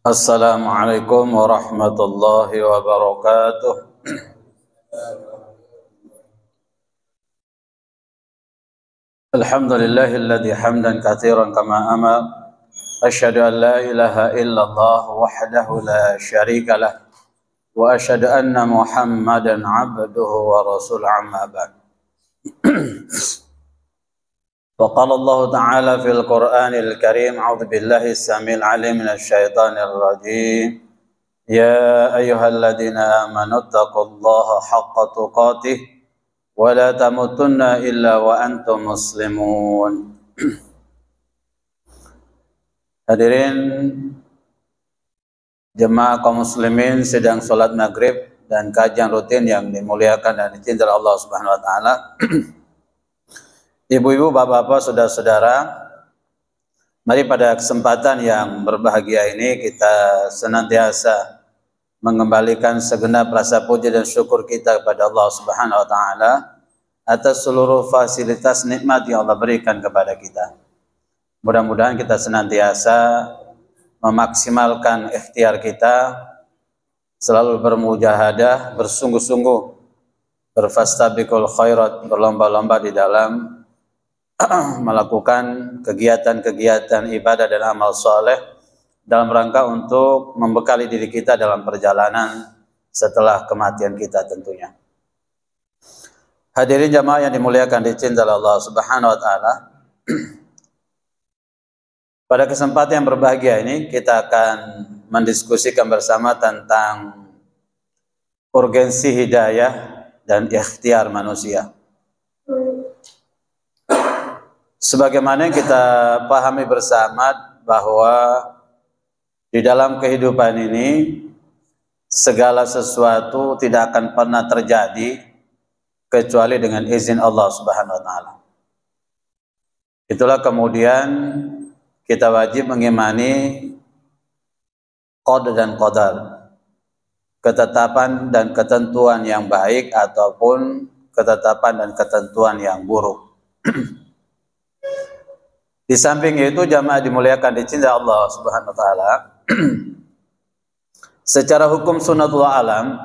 Assalamualaikum warahmatullahi wabarakatuh. Alhamdulillahilladzi hamdan katsiran kama amar. Asyhadu an la ilaha illallah wahdahu la syarika lah. Wa asyhadu anna Muhammadan abduhu wa rasuluhu amma ba'd. وقال الله تعالى في القرآن الكريم أعوذ بالله السميع العليم من الشيطان الرجيم يا أيها الذين آمنوا اتقوا الله حق تقاته ولا تموتن إلا وأنتم مسلمون. Hadirin jemaah kaum muslimin sedang sholat maghrib dan kajian rutin yang dimuliakan dan dicintai Allah Subhanahu wa taala. Ibu-ibu, bapak-bapak, saudara-saudara, mari pada kesempatan yang berbahagia ini kita senantiasa mengembalikan segenap rasa puji dan syukur kita kepada Allah Subhanahu wa taala atas seluruh fasilitas nikmat yang Allah berikan kepada kita. Mudah-mudahan kita senantiasa memaksimalkan ikhtiar kita, selalu bermujahadah, bersungguh-sungguh, berfastabiqul khairat, berlomba-lomba di dalam melakukan kegiatan-kegiatan ibadah dan amal soleh dalam rangka untuk membekali diri kita dalam perjalanan setelah kematian kita tentunya. Hadirin jamaah yang dimuliakan dicintai Allah Subhanahu wa taala. Pada kesempatan yang berbahagia ini kita akan mendiskusikan bersama tentang urgensi hidayah dan ikhtiar manusia. Sebagaimana kita pahami bersama bahwa di dalam kehidupan ini segala sesuatu tidak akan pernah terjadi kecuali dengan izin Allah Subhanahu wa taala. Itulah kemudian kita wajib mengimani qada dan qadar, ketetapan dan ketentuan yang baik ataupun ketetapan dan ketentuan yang buruk. Di samping itu jamaah dimuliakan dicintai Allah Subhanahu wa taala. Secara hukum sunnatullah alam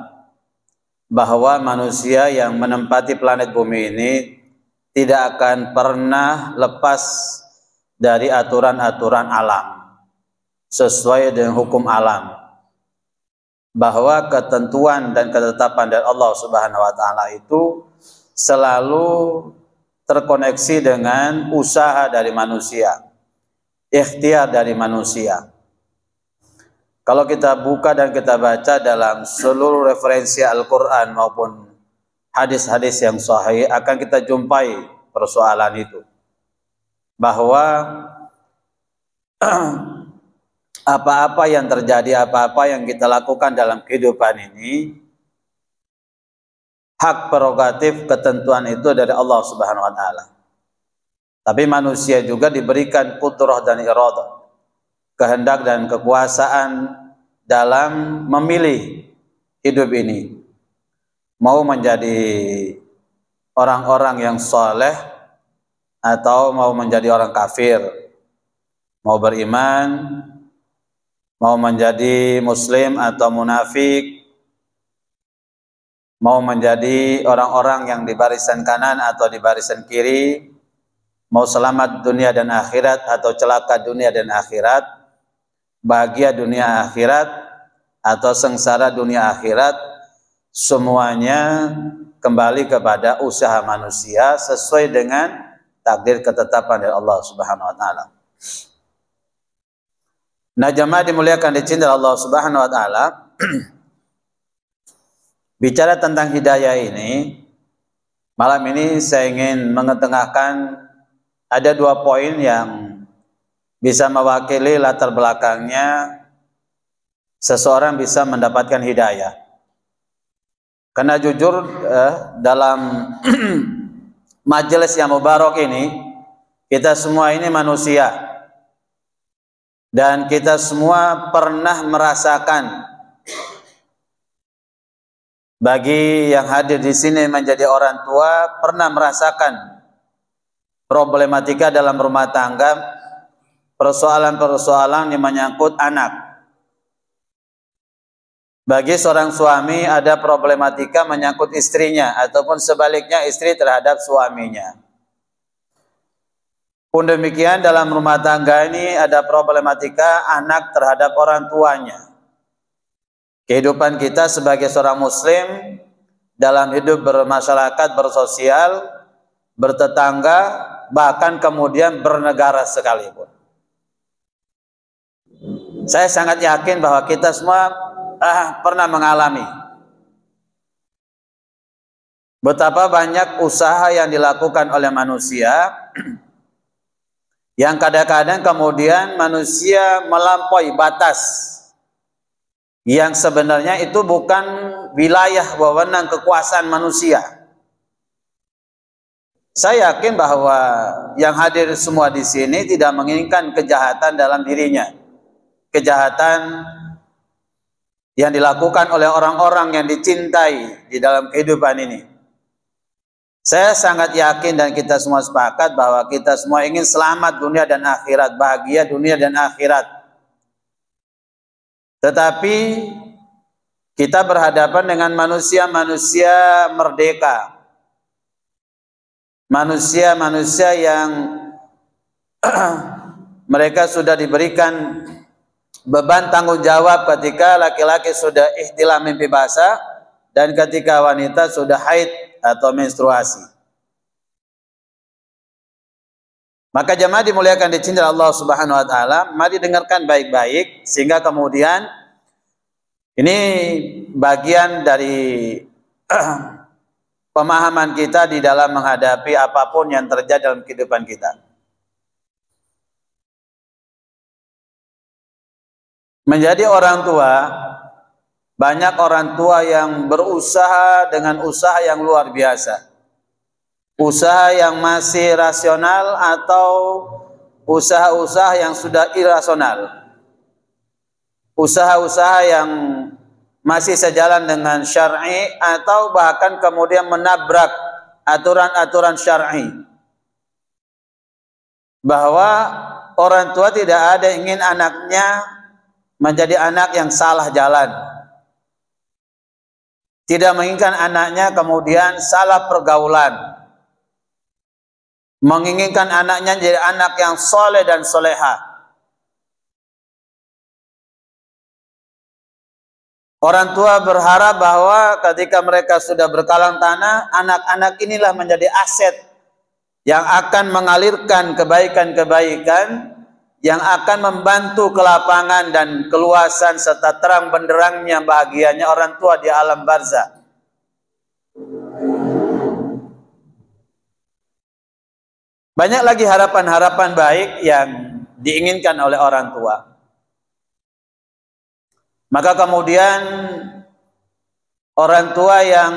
bahwa manusia yang menempati planet bumi ini tidak akan pernah lepas dari aturan-aturan alam sesuai dengan hukum alam. Bahwa ketentuan dan ketetapan dari Allah Subhanahu wa taala itu selalu terkoneksi dengan usaha dari manusia, ikhtiar dari manusia. Kalau kita buka dan kita baca dalam seluruh referensi Al-Quran maupun hadis-hadis yang sahih, akan kita jumpai persoalan itu. Bahwa apa-apa yang terjadi, apa-apa yang kita lakukan dalam kehidupan ini, hak prerogatif ketentuan itu dari Allah Subhanahu wa taala. Tapi manusia juga diberikan qudrah dan iradah, kehendak dan kekuasaan dalam memilih hidup ini. Mau menjadi orang-orang yang soleh atau mau menjadi orang kafir, mau beriman, mau menjadi muslim atau munafik, mau menjadi orang-orang yang di barisan kanan atau di barisan kiri, mau selamat dunia dan akhirat atau celaka dunia dan akhirat, bahagia dunia akhirat atau sengsara dunia akhirat, semuanya kembali kepada usaha manusia sesuai dengan takdir ketetapan dari Allah Subhanahu wa taala. Nah, jamaah dimuliakan dicintai Allah Subhanahu wa taala. Bicara tentang hidayah ini, malam ini saya ingin mengetengahkan ada dua poin yang bisa mewakili latar belakangnya seseorang bisa mendapatkan hidayah. Karena jujur dalam majelis yang mubarak ini, kita semua ini manusia dan kita semua pernah merasakan. Bagi yang hadir di sini menjadi orang tua, pernah merasakan problematika dalam rumah tangga, persoalan-persoalan yang menyangkut anak. Bagi seorang suami ada problematika menyangkut istrinya ataupun sebaliknya istri terhadap suaminya. Pun demikian dalam rumah tangga ini ada problematika anak terhadap orang tuanya. Kehidupan kita sebagai seorang muslim dalam hidup bermasyarakat, bersosial, bertetangga, bahkan kemudian bernegara sekalipun. Saya sangat yakin bahwa kita semua pernah mengalami betapa banyak usaha yang dilakukan oleh manusia yang kadang-kadang kemudian manusia melampaui batas yang sebenarnya itu bukan wilayah wewenang kekuasaan manusia. Saya yakin bahwa yang hadir semua di sini tidak menginginkan kejahatan dalam dirinya, kejahatan yang dilakukan oleh orang-orang yang dicintai di dalam kehidupan ini. Saya sangat yakin dan kita semua sepakat bahwa kita semua ingin selamat dunia dan akhirat, bahagia dunia dan akhirat. Tetapi kita berhadapan dengan manusia-manusia merdeka. Manusia-manusia yang mereka sudah diberikan beban tanggung jawab ketika laki-laki sudah ihtilam mimpi basah dan ketika wanita sudah haid atau menstruasi. Maka jemaah dimuliakan dicintai Allah Subhanahu wa taala, mari dengarkan baik-baik sehingga kemudian ini bagian dari pemahaman kita di dalam menghadapi apapun yang terjadi dalam kehidupan kita. Menjadi orang tua, banyak orang tua yang berusaha dengan usaha yang luar biasa. Usaha yang masih rasional atau usaha-usaha yang sudah irasional. Usaha-usaha yang masih sejalan dengan syar'i atau bahkan kemudian menabrak aturan-aturan syar'i. Bahwa orang tua tidak ada ingin anaknya menjadi anak yang salah jalan. Tidak menginginkan anaknya kemudian salah pergaulan. Menginginkan anaknya jadi anak yang soleh dan soleha. Orang tua berharap bahwa ketika mereka sudah berkalang tanah, anak-anak inilah menjadi aset yang akan mengalirkan kebaikan-kebaikan, yang akan membantu kelapangan dan keluasan serta terang benderangnya bahagianya orang tua di alam barzah. Banyak lagi harapan-harapan baik yang diinginkan oleh orang tua. Maka kemudian orang tua yang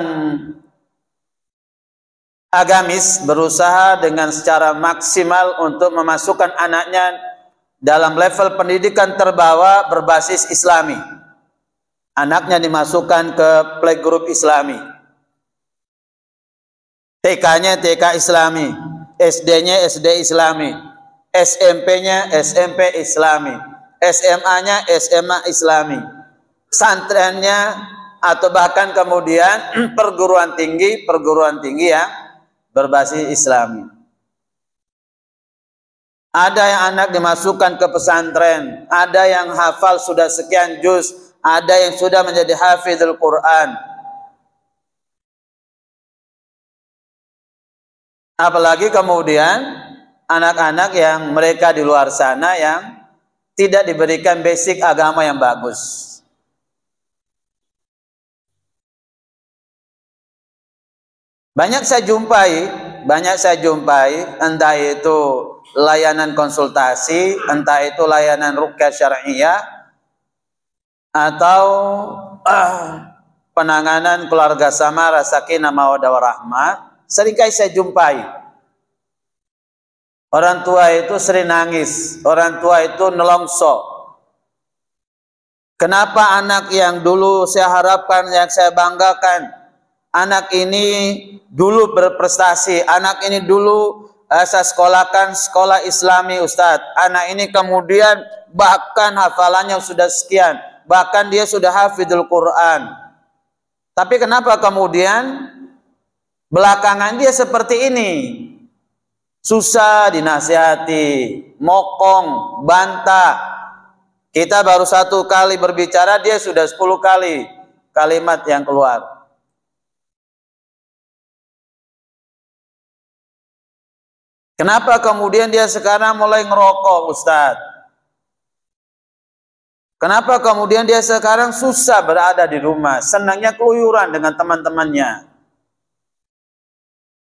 agamis berusaha dengan secara maksimal untuk memasukkan anaknya dalam level pendidikan terbawah berbasis Islami. Anaknya dimasukkan ke playgroup Islami. TK-nya TK Islami, SD-nya SD Islami, SMP-nya SMP Islami, SMA-nya SMA Islami, pesantrennya atau bahkan kemudian perguruan tinggi yang berbasis Islami. Ada yang anak dimasukkan ke pesantren, ada yang hafal sudah sekian juz, ada yang sudah menjadi hafizul Quran. Apalagi kemudian anak-anak yang mereka di luar sana yang tidak diberikan basic agama yang bagus. Banyak saya jumpai, entah itu layanan konsultasi, entah itu layanan ruqyah syar'iyah, atau penanganan keluarga sama sakinah mawaddah warahmah. Seringkali saya jumpai orang tua itu sering nangis, orang tua itu nelongso. Kenapa anak yang dulu saya harapkan, yang saya banggakan, anak ini dulu berprestasi, anak ini dulu saya sekolahkan sekolah Islami Ustadz. Anak ini kemudian bahkan hafalannya sudah sekian, bahkan dia sudah hafidul Quran. Tapi kenapa kemudian belakangan dia seperti ini? Susah dinasihati, mokong, bantah. Kita baru 1 kali berbicara, dia sudah 10 kali kalimat yang keluar. Kenapa kemudian dia sekarang mulai ngerokok, Ustadz? Kenapa kemudian dia sekarang susah berada di rumah, senangnya keluyuran dengan teman-temannya?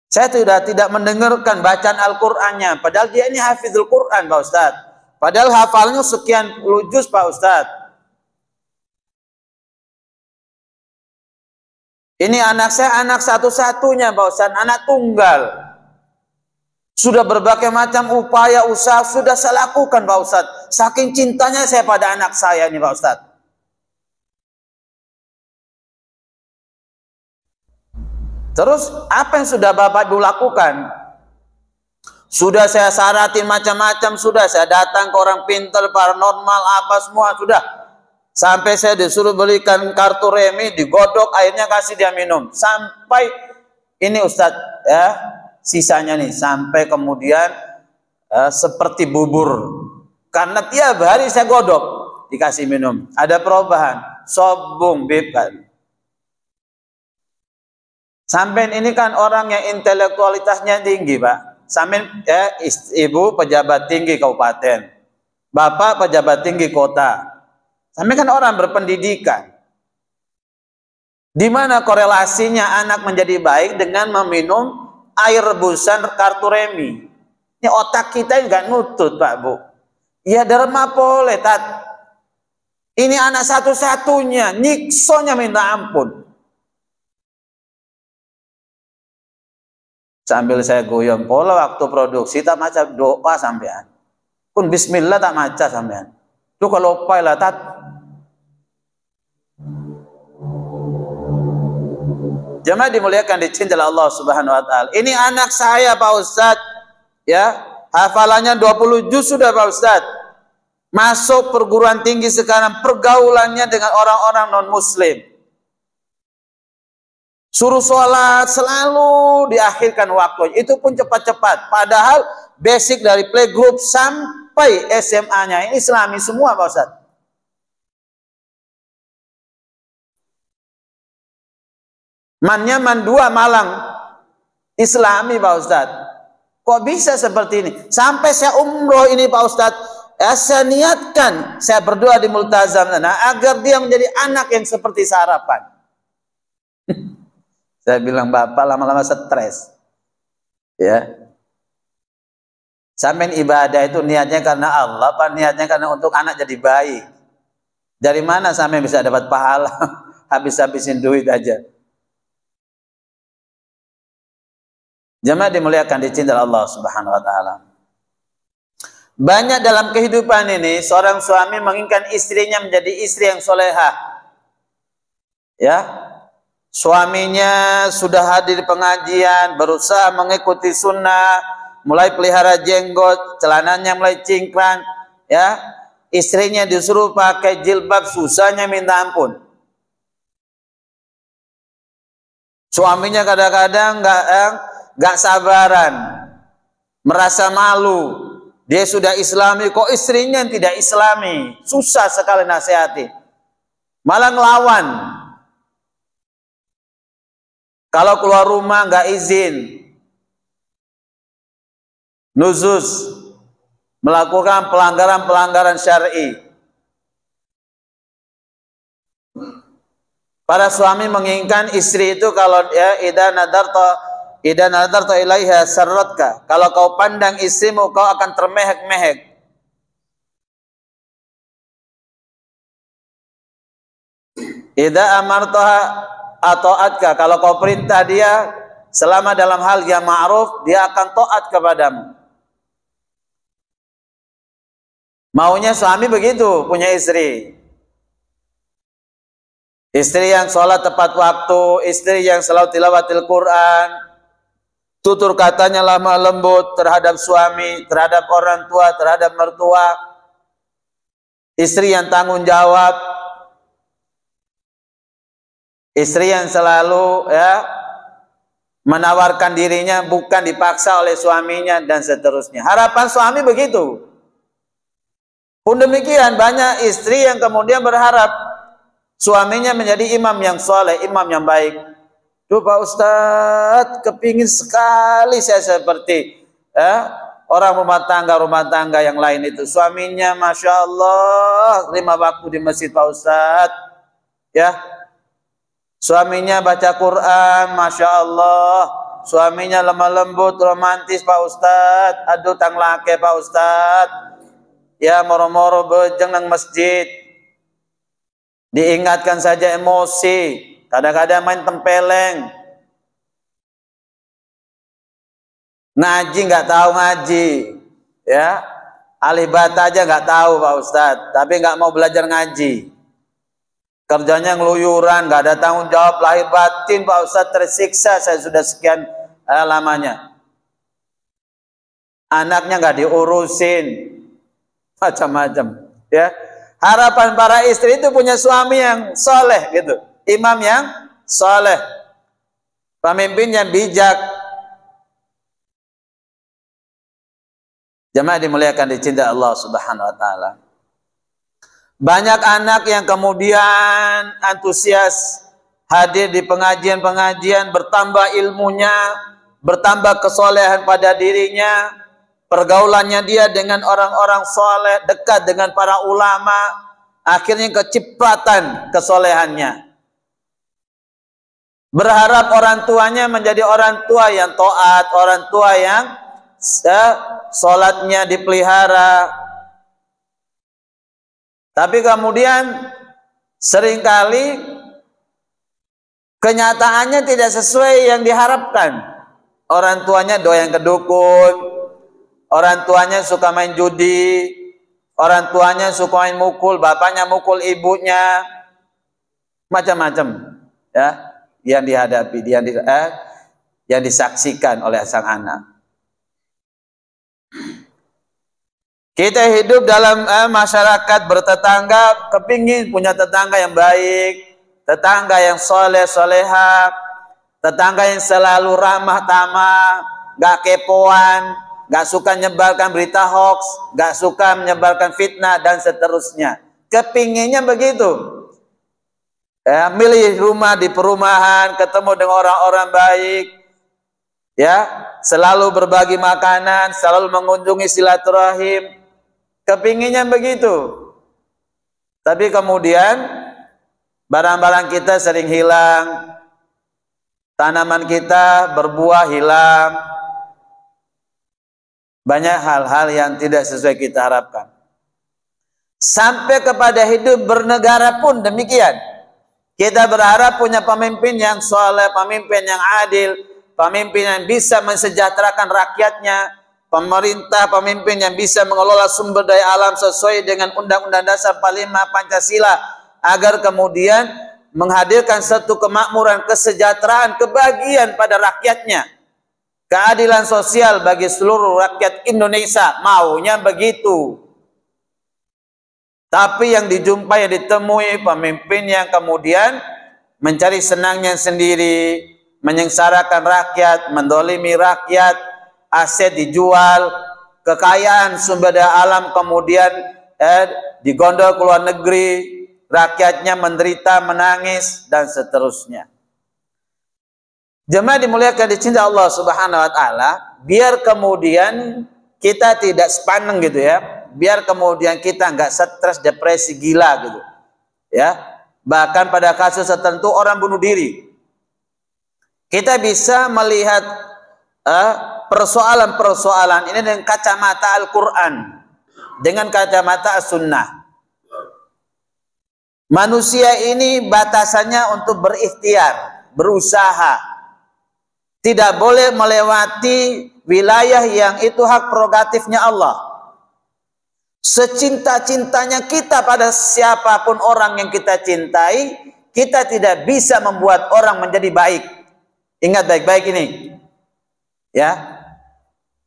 Saya tidak mendengarkan bacaan Al-Qur'annya, padahal dia ini hafizul Qur'an, Pak Ustadz. Padahal hafalnya sekian puluh juz, Pak Ustadz. Ini anak saya anak satu-satunya, Pak Ustadz, anak tunggal. Sudah berbagai macam upaya usaha sudah saya lakukan, Pak Ustadz. Saking cintanya saya pada anak saya ini, Pak Ustadz. Terus apa yang sudah Bapak Ibu lakukan? Sudah saya syaratin macam-macam, sudah saya datang ke orang pintar, paranormal, apa semua sudah. Sampai saya disuruh belikan kartu remi, digodok, airnya kasih dia minum. Sampai ini Ustadz ya, sisanya nih sampai kemudian seperti bubur. Karena tiap hari saya godok, dikasih minum. Ada perubahan, sobung bib kan. Sampai ini kan orang yang intelektualitasnya tinggi, Pak. Sampai ibu pejabat tinggi kabupaten, bapak pejabat tinggi kota. Sampai kan orang berpendidikan. Di mana korelasinya anak menjadi baik dengan meminum air rebusan kartu remi? Ini otak kita nggak nutut, Pak Bu. Ya derma boleh, Tat. Ini anak satu-satunya, nyiksonya minta ampun. Sambil saya goyang pola waktu produksi tak maca doa sampean. Pun bismillah tak maca sampean. Lu kalau lupa lah, Tat. Jemaah dimuliakan dicintai Allah Subhanahu wa taala. Ini anak saya, Pak Ustadz. Ya, hafalannya 20 juz sudah, Pak Ustadz. Masuk perguruan tinggi sekarang, pergaulannya dengan orang-orang non-muslim. Suruh sholat selalu diakhirkan waktunya. Itu pun cepat-cepat. Padahal basic dari playgroup sampai SMA-nya ini Islami semua, Pak Ustadz. Mannya man 2 Malang Islami, Pak Ustadz. Kok bisa seperti ini? Sampai saya umroh ini, Pak Ustadz, ya, saya niatkan, saya berdoa di multazam agar dia menjadi anak yang seperti sarapan. Saya bilang, Bapak lama-lama stres. Ya. Sampai ibadah itu niatnya karena Allah, apa niatnya karena untuk anak jadi baik? Dari mana sampai bisa dapat pahala? Habis-habisin duit aja. Jemaah dimuliakan dicintai Allah Subhanahu wa taala. Banyak dalam kehidupan ini seorang suami menginginkan istrinya menjadi istri yang solehah. Ya. Suaminya sudah hadir di pengajian, berusaha mengikuti sunnah, mulai pelihara jenggot, celananya mulai cingkrang, ya. Istrinya disuruh pakai jilbab, susahnya minta ampun. Suaminya kadang-kadang nggak sabaran, merasa malu. Dia sudah Islami, kok istrinya yang tidak Islami? Susah sekali nasihati, malah ngelawan. Kalau keluar rumah nggak izin, nuzus, melakukan pelanggaran-pelanggaran syar'i. Para suami menginginkan istri itu kalau ya idza nadarta ilaiha sarratka. Kalau kau pandang istrimu, kau akan termehek-mehek. Idza amartaha ata'atka, kalau kau perintah dia selama dalam hal yang ma'ruf, dia akan taat kepadamu. Maunya suami begitu, punya istri. Istri yang sholat tepat waktu, istri yang selalu tilawatil Quran. tutur katanya lemah lembut terhadap suami, terhadap orang tua, terhadap mertua, istri yang tanggung jawab, istri yang selalu menawarkan dirinya bukan dipaksa oleh suaminya dan seterusnya. Harapan suami begitu. Pun demikian banyak istri yang kemudian berharap suaminya menjadi imam yang soleh, imam yang baik. Duh Pak Ustadz, kepingin sekali saya seperti orang rumah tangga yang lain itu. Suaminya Masya Allah 5 waktu di masjid Pak Ustadz. Ya, suaminya baca Quran Masya Allah. Suaminya lemah lembut, romantis Pak Ustadz. Aduh tang lake Pak Ustadz. Ya moro-moro bejeng nang masjid. Diingatkan saja emosi. Kadang-kadang main tempeleng, ngaji nggak tahu ngaji, ya alih bata aja nggak tahu Pak Ustadz, tapi nggak mau belajar ngaji, kerjanya ngeluyuran, nggak ada tanggung jawab lahir batin Pak Ustadz, tersiksa saya sudah sekian lamanya, anaknya nggak diurusin, macam-macam, ya. Harapan para istri itu punya suami yang soleh gitu. Imam yang soleh, pemimpin yang bijak. Jemaah dimuliakan dicintai Allah Subhanahu wa taala. Banyak anak yang kemudian antusias hadir di pengajian-pengajian, bertambah ilmunya, bertambah kesolehan pada dirinya, pergaulannya dia dengan orang-orang soleh, dekat dengan para ulama, akhirnya kecipratan kesolehannya. Berharap orang tuanya menjadi orang tua yang taat, orang tua yang sholatnya dipelihara. Tapi kemudian seringkali kenyataannya tidak sesuai yang diharapkan. Orang tuanya doyan ke dukun, orang tuanya suka main judi, orang tuanya suka main mukul, bapaknya mukul ibunya, macam-macam, ya. Yang dihadapi, yang disaksikan oleh sang anak. Kita hidup dalam masyarakat bertetangga, kepingin punya tetangga yang baik, tetangga yang soleh soleha, tetangga yang selalu ramah tamah, gak kepoan, gak suka menyebarkan berita hoax, gak suka menyebarkan fitnah dan seterusnya. Kepinginnya begitu. Ya, milih rumah di perumahan, ketemu dengan orang-orang baik, ya, selalu berbagi makanan, selalu mengunjungi silaturahim, kepinginnya begitu. Tapi kemudian barang-barang kita sering hilang, tanaman kita berbuah hilang, banyak hal-hal yang tidak sesuai kita harapkan. Sampai kepada hidup bernegara pun demikian. Kita berharap punya pemimpin yang soleh, pemimpin yang adil, pemimpin yang bisa mensejahterakan rakyatnya, pemimpin yang bisa mengelola sumber daya alam sesuai dengan Undang-Undang Dasar 45 Pancasila, agar kemudian menghadirkan satu kemakmuran, kesejahteraan, kebahagiaan pada rakyatnya, keadilan sosial bagi seluruh rakyat Indonesia. Maunya begitu. Tapi yang dijumpai, yang ditemui pemimpin yang kemudian mencari senangnya sendiri, menyengsarakan rakyat, mendolimi rakyat, aset dijual, kekayaan sumber daya alam kemudian digondol ke luar negeri, rakyatnya menderita, menangis dan seterusnya. Jemaah dimuliakan dicintai Allah Subhanahu wa taala, biar kemudian kita tidak sepaneng gitu ya. Biar kemudian kita nggak stres, depresi, gila gitu, ya. Bahkan pada kasus tertentu orang bunuh diri. Kita bisa melihat persoalan-persoalan ini dengan kacamata Al-Quran, dengan kacamata As-Sunnah. Manusia ini batasannya untuk berikhtiar, berusaha. Tidak boleh melewati wilayah yang itu hak prerogatifnya Allah. Secinta-cintanya kita pada siapapun orang yang kita cintai, kita tidak bisa membuat orang menjadi baik. Ingat baik-baik ini. Ya,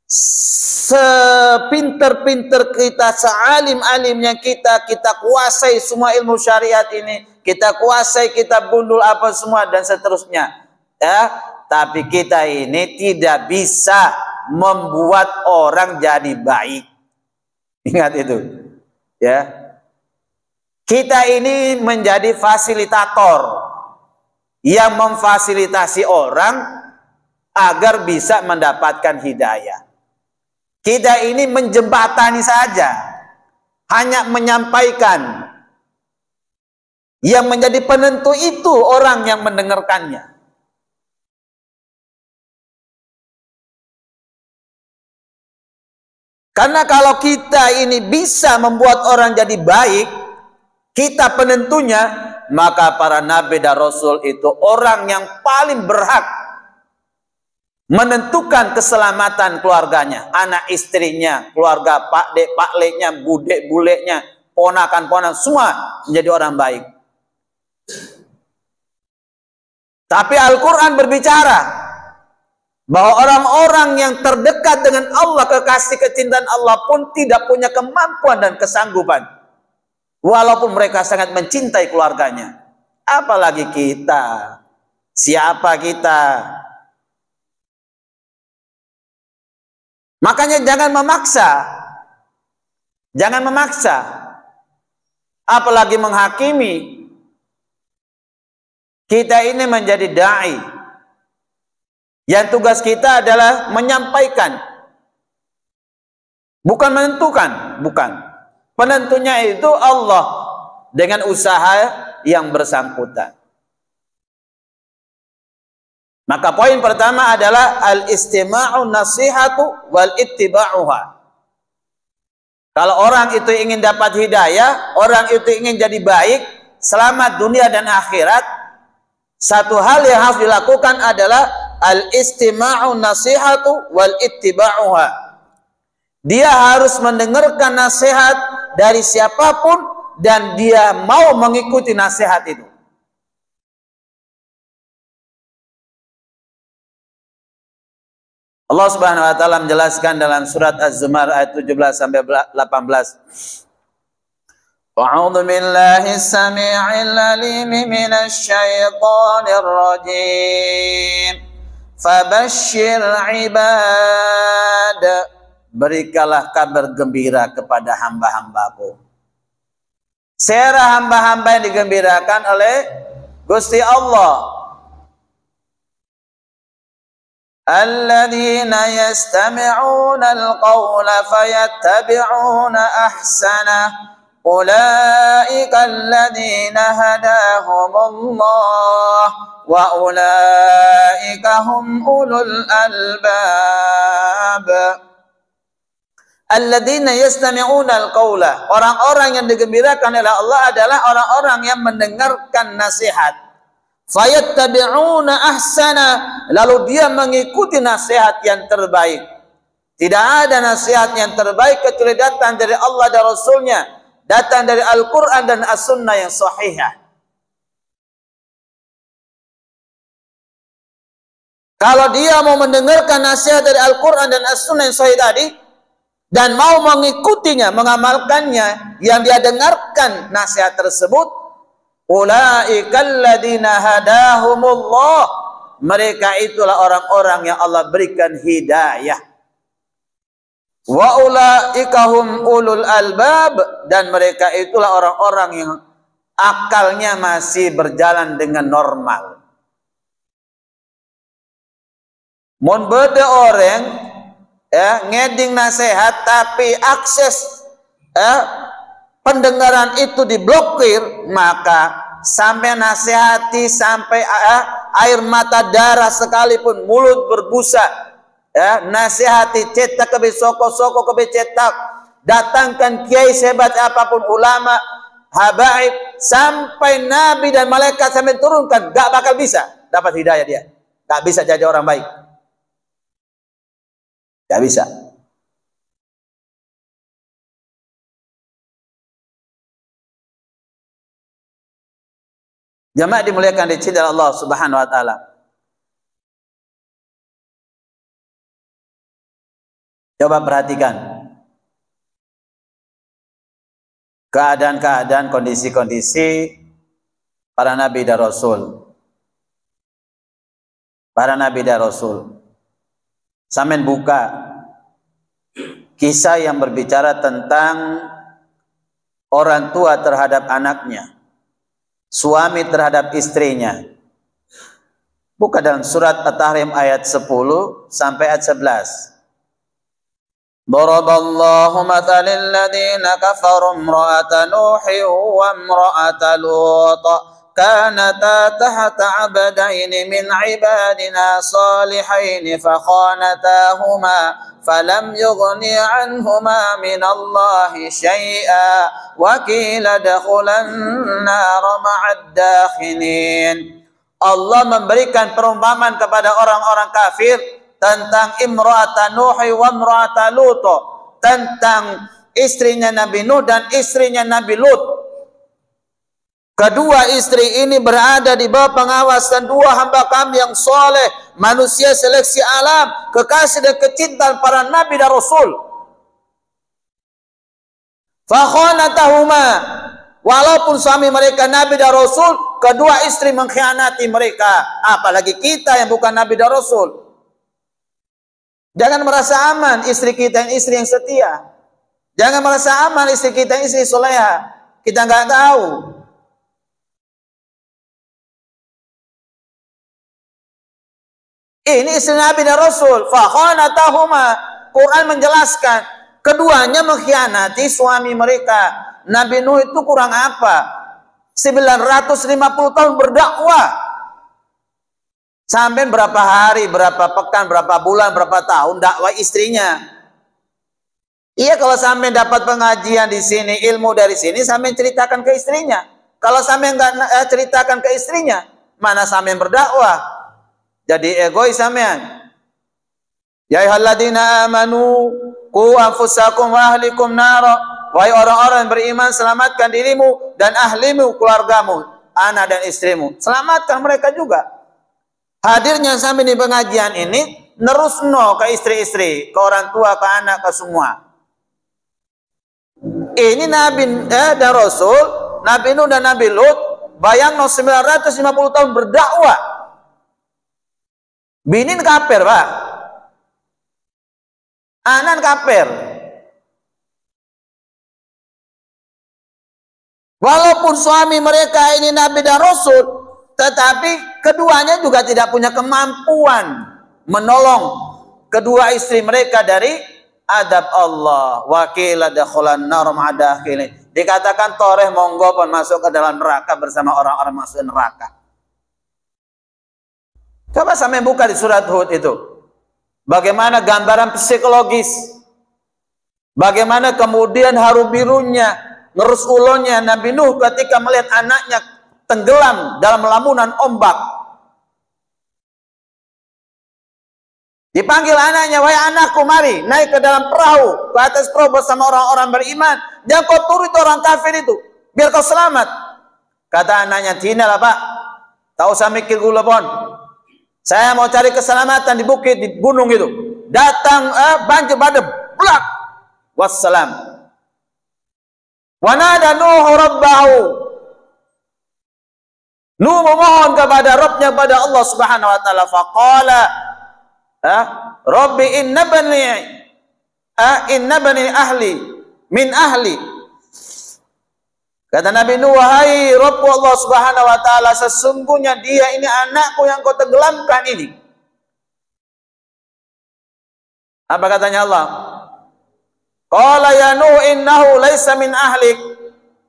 sepinter-pinter kita, sealim-alimnya kita kuasai semua ilmu syariat ini, kita kuasai kitab gundul apa semua dan seterusnya, ya, tapi kita ini tidak bisa membuat orang jadi baik. Ingat itu, ya. Kita ini menjadi fasilitator yang memfasilitasi orang agar bisa mendapatkan hidayah. Kita ini menjembatani saja, hanya menyampaikan. Yang menjadi penentu itu orang yang mendengarkannya. Karena kalau kita ini bisa membuat orang jadi baik, kita penentunya, maka para nabi dan rasul itu orang yang paling berhak menentukan keselamatan keluarganya, anak istrinya, keluarga pak dek, pak leknya, budek buleknya, ponakan-ponakan, semua menjadi orang baik. Tapi Al-Quran berbicara bahwa orang-orang yang terdekat dengan Allah, kekasih kecintaan Allah pun tidak punya kemampuan dan kesanggupan, walaupun mereka sangat mencintai keluarganya. Apalagi kita, siapa kita? Makanya jangan memaksa, apalagi menghakimi. Kita ini menjadi dai, yang tugas kita adalah menyampaikan, bukan menentukan, bukan. Penentunya itu Allah dengan usaha yang bersangkutan. Maka poin pertama adalah al-istima'u nasihatu wal ittiba'uha. Kalau orang itu ingin dapat hidayah, orang itu ingin jadi baik, selamat dunia dan akhirat, satu hal yang harus dilakukan adalah al-istima'u nasihatu wal ittiba'uha. Dia harus mendengarkan nasihat dari siapapun dan dia mau mengikuti nasihat itu. Allah Subhanahu wa taala menjelaskan dalam surat Az-Zumar ayat 17 sampai 18. A'udzu billahi as-sami'il 'alim minasy syaithanir rajim. Fabashshir 'ibad. Berikanlah kabar gembira kepada hamba-hambaku. Serah hamba-hamba yang digembirakan oleh Gusti Allah. الذين يستمعون القول فيتبعون أحسنه أولئك الذين هداهم الله وأولئك هم أولو الألباب. Alladzina yastami'una al-qaula, orang-orang yang digembirakan oleh Allah adalah orang-orang yang mendengarkan nasihat. Fayattabi'una ahsana, lalu dia mengikuti nasihat yang terbaik. Tidak ada nasihat yang terbaik kecuali datang dari Allah dan Rasulnya, datang dari Al-Quran dan As-Sunnah yang sahihah. Kalau dia mau mendengarkan nasihat dari Al-Quran dan As-Sunnah yang sahih tadi, dan mau mengikutinya, mengamalkannya, yang dia dengarkan nasihat tersebut, ulaikal ladzina hadahumullah, mereka itulah orang-orang yang Allah berikan hidayah. Wa ulaika hum ulul albab, dan mereka itulah orang-orang yang akalnya masih berjalan dengan normal. Mun beda orang ngeding nasihat tapi akses pendengaran itu diblokir, maka sampai nasihati sampai air mata darah sekalipun, mulut berbusa, nasihati cetak ke soko-soko ke cetak, datangkan kiai sehebat apapun, ulama, habaib, sampai nabi dan malaikat sampai turunkan, gak bakal bisa dapat hidayah dia, gak bisa jadi orang baik. Gak bisa. Jamaah dimuliakan di cinta Allah Subhanahu wa taala. Coba perhatikan keadaan-keadaan, kondisi-kondisi para nabi dan rasul. Para nabi dan rasul. Sampean buka kisah yang berbicara tentang orang tua terhadap anaknya, suami terhadap istrinya. Buka dalam surat At-Tahrim ayat 10 sampai ayat 11. Daraballahu mathalal ladzina kafaru imra'ata Nuhin wa imra'ata Lut kanata tahta 'abdain min 'ibadina salihain fakhanatahuma falam yughni 'anhuma min Allahi syai'a wa qila dakhulan nar ma'ad dakhilin. Allah memberikan perumpamaan kepada orang-orang kafir tentang imra'ata Nuh wa imra'ata Lut, tentang istrinya Nabi Nuh dan istrinya Nabi Lut. Kedua istri ini berada di bawah pengawasan dua hamba kami yang soleh, manusia seleksi alam, kekasih dan kecintaan para nabi dan rasul. Fakhanatahuma, walaupun suami mereka nabi dan rasul, kedua istri mengkhianati mereka. Apalagi kita yang bukan nabi dan rasul. Jangan merasa aman istri kita yang istri yang setia. Jangan merasa aman istri kita yang istri soleha. Kita nggak tahu. Ini istri Nabi dan Rasul. Fakhanatahuma. Quran menjelaskan keduanya mengkhianati suami mereka. Nabi Nuh itu kurang apa? 950 tahun berdakwah. Sampai berapa hari, berapa pekan, berapa bulan, berapa tahun dakwah istrinya. Iya, kalau sampai dapat pengajian di sini, ilmu dari sini, sampai ceritakan ke istrinya. Kalau sampai enggak ceritakan ke istrinya, mana sampai berdakwah? Jadi egois sampean. Ya ayyuhalladzina amanu qu anfusakum wa ahlikum nara. Wahai orang-orang yang beriman, selamatkan dirimu dan ahlimu, keluargamu, anak dan istrimu. Selamatkan mereka juga. Hadirnya sampai di pengajian ini nerusno ke istri-istri, ke orang tua, ke anak, ke semua. Ini Nabi dan Rasul, Nabi Nuh dan Nabi Lut, bayang 950 tahun berdakwah. Binin kafir, Pak. Anan kafir. Walaupun suami mereka ini Nabi dan Rasul, tetapi keduanya juga tidak punya kemampuan menolong kedua istri mereka dari adab Allah. Wa qila dakhulan nar ma'adakhilin. Dikatakan toreh monggo pun masuk ke dalam neraka bersama orang-orang masuk neraka. Coba sampai buka di surat Hud itu. Bagaimana gambaran psikologis. Bagaimana kemudian haru birunya, ngerus ulonnya Nabi Nuh ketika melihat anaknya tenggelam dalam lamunan ombak. Dipanggil anaknya, wahai anakku, mari naik ke dalam perahu, ke atas perahu bersama orang-orang beriman. Jangan kau turut orang kafir itu, biar kau selamat. Kata anaknya, Cina lah Pak, tak usah mikir gula pon. Saya mau cari keselamatan di bukit, di gunung itu. Datang banjir badai, blak. Wassalam. Wa nada Nuh rabbahu. Nuh memohon kepada Rabbnya, kepada Allah Subhanahu wa taala. Faqala, Rabbi inna bani ahli min ahli. Kata Nabi Nuh, wahai Rabbku Allah Subhanahu wa taala, sesungguhnya dia ini anakku yang kau tenggelamkan ini. Apa katanya Allah? Qala ya Nuh innahu laisa min ahlik.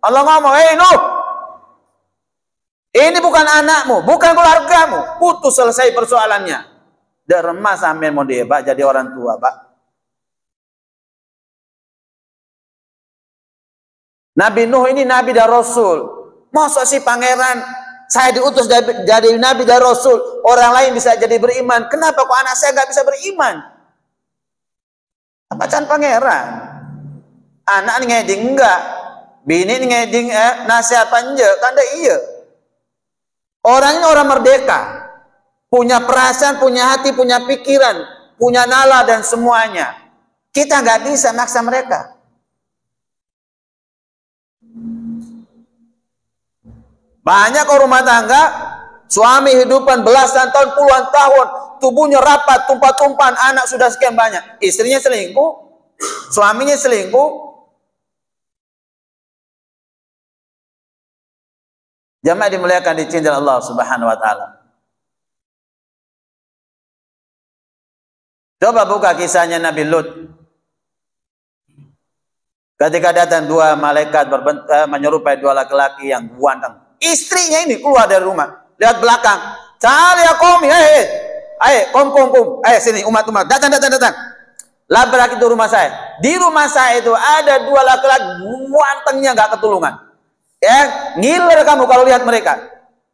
Allah ngomong, "Hei Nuh, ini bukan anakmu, bukan keluargamu." Putus, selesai persoalannya. Derma sampean mau dia, Pak, jadi orang tua, Pak. Nabi Nuh ini Nabi dan Rasul. Masa sih pangeran, saya diutus jadi Nabi dan Rasul, orang lain bisa jadi beriman. Kenapa kok anak saya nggak bisa beriman? Bacaan pangeran. Anak ngeding enggak, bini ngeding nasihat panja, kan iya. Orang ini orang merdeka, punya perasaan, punya hati, punya pikiran, punya nalar dan semuanya. Kita nggak bisa maksa mereka. Banyak rumah tangga, suami hidupan belasan tahun, puluhan tahun, tubuhnya rapat, tumpah-tumpahan, anak sudah sekian banyak. Istrinya selingkuh, suaminya selingkuh. Jamaah dimuliakan, dicintai Allah Subhanahu wa taala. Coba buka kisahnya Nabi Lut. Ketika datang dua malaikat menyerupai dua laki-laki yang ganteng. Istrinya ini keluar dari rumah, lihat belakang. Cari ya kom, kom, sini umat, datang. Labrak itu rumah saya. Di rumah saya itu ada dua laki-laki gantengnya nggak ketulungan. Ya, ngiler kamu kalau lihat mereka.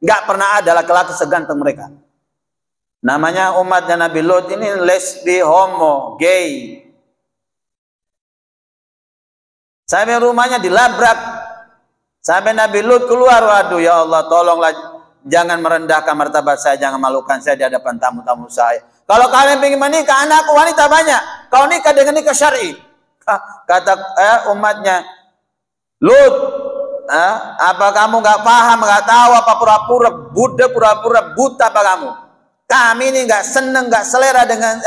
Nggak pernah ada laki-laki seganteng mereka. Namanya umatnya Nabi Lut ini lesbi, homo, gay. Sampai rumahnya dilabrak. Sampai Nabi Lut keluar, waduh ya Allah, tolonglah jangan merendahkan martabat saya, jangan malukan saya di hadapan tamu-tamu saya. Kalau kalian ingin menikah, anakku wanita banyak, kau nikah dengan nikah syar'i. Kata umatnya, Lut, apa kamu nggak paham, nggak tahu apa pura-pura Buddha, pura-pura buta apa kamu? Kami ini nggak seneng, nggak selera dengan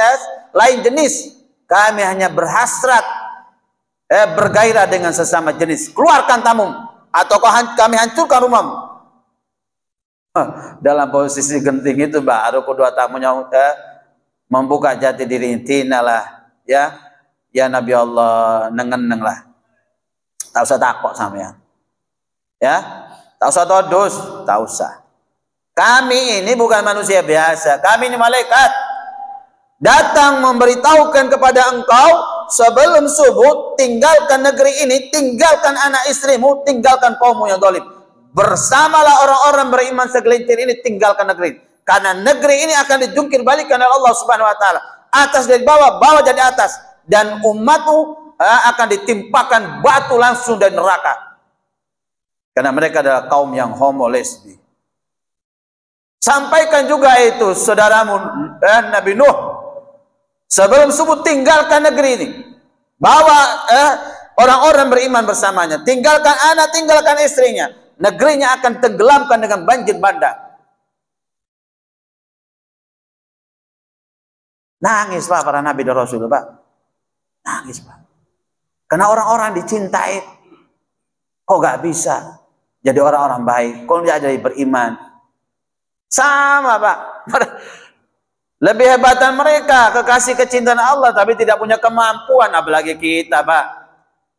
lain jenis. Kami hanya berhasrat, bergairah dengan sesama jenis. Keluarkan tamu, atau kami hancurkan rumahmu. Dalam posisi genting itu baru kedua tamunya membuka jati diri. Tinalah ya Nabi Allah, nengen lah. Tak usah takut sampean. Ya, tak usah todus, tak usah. Kami ini bukan manusia biasa, kami ini malaikat. Datang memberitahukan kepada engkau sebelum subuh, tinggalkan negeri ini, tinggalkan anak istrimu, tinggalkan kaummu yang zalim. Bersamalah orang-orang beriman segelintir ini, tinggalkan negeri. Karena negeri ini akan dijungkir balikan oleh Allah Subhanahu wa taala. Atas dari bawah, bawah jadi atas, dan umatmu akan ditimpakan batu langsung dari neraka. Karena mereka adalah kaum yang homo, lesbi. Sampaikan juga itu saudaramu Nabi Nuh. Sebelum subuh tinggalkan negeri ini. Bawa orang-orang beriman bersamanya. Tinggalkan anak, tinggalkan istrinya. Negerinya akan tenggelamkan dengan banjir bandang. Nangis Pak para Nabi dan Rasul Pak. Nangis Pak. Karena orang-orang dicintai. Kok gak bisa jadi orang-orang baik? Kok gak jadi beriman? Sama Pak. Lebih hebatan mereka kekasih kecintaan Allah tapi tidak punya kemampuan, apalagi kita Pak.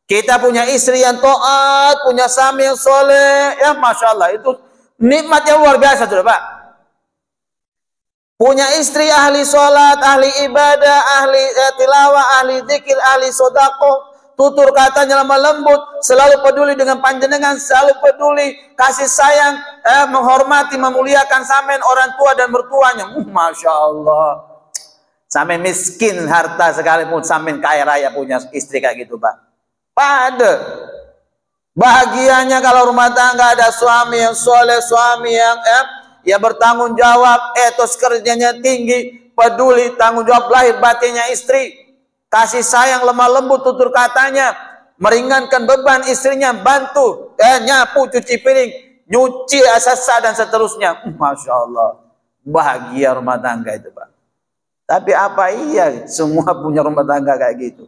Kita punya istri yang taat, punya suami yang soleh, ya Masya Allah, itu nikmat yang luar biasa sudah Pak. Punya istri ahli sholat, ahli ibadah, ahli tilawah, ahli zikir, ahli sodako, tutur katanya lemah lembut, selalu peduli dengan panjenengan, selalu peduli, kasih sayang, menghormati, memuliakan sampean orang tua dan mertuanya. Masya Allah. Sampai miskin harta sekalipun, sampai kaya raya punya istri kayak gitu Pak. Pada bahagianya kalau rumah tangga ada suami yang soleh, suami yang bertanggung jawab, etos kerjanya tinggi, peduli, tanggung jawab lahir batinnya istri, kasih sayang, lemah lembut tutur katanya, meringankan beban istrinya, bantu, nyapu, cuci piring, nyuci asasa dan seterusnya. Masya Allah, bahagia rumah tangga itu Pak. Tapi apa iya semua punya rumah tangga kayak gitu?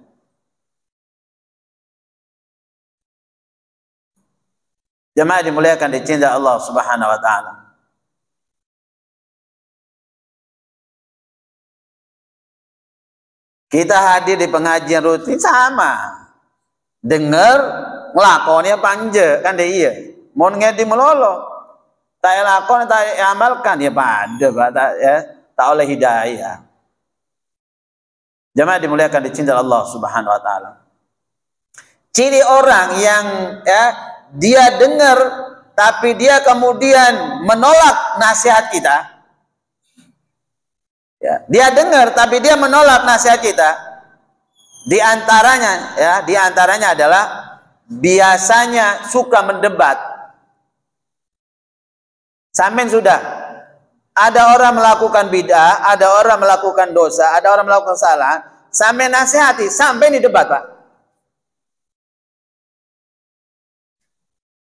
Jemaah dimuliakan dicintai Allah Subhanahu wa taala. Kita hadir di pengajian rutin sama. Dengar ngelakonnya panje kan deh iya. Mau ngedi melolo. Tak lakon tak amalkan ya pada tak oleh hidayah. Jemaah dimuliakan dicintai Allah Subhanahu wa taala. Ciri orang yang dia dengar tapi dia kemudian menolak nasihat kita. Ya, dia dengar tapi dia menolak nasihat kita. Di antaranya adalah biasanya suka mendebat. Sampean sudah ada orang melakukan bid'ah, ada orang melakukan dosa, ada orang melakukan kesalahan, sampai nasihati, sampai di debat, Pak.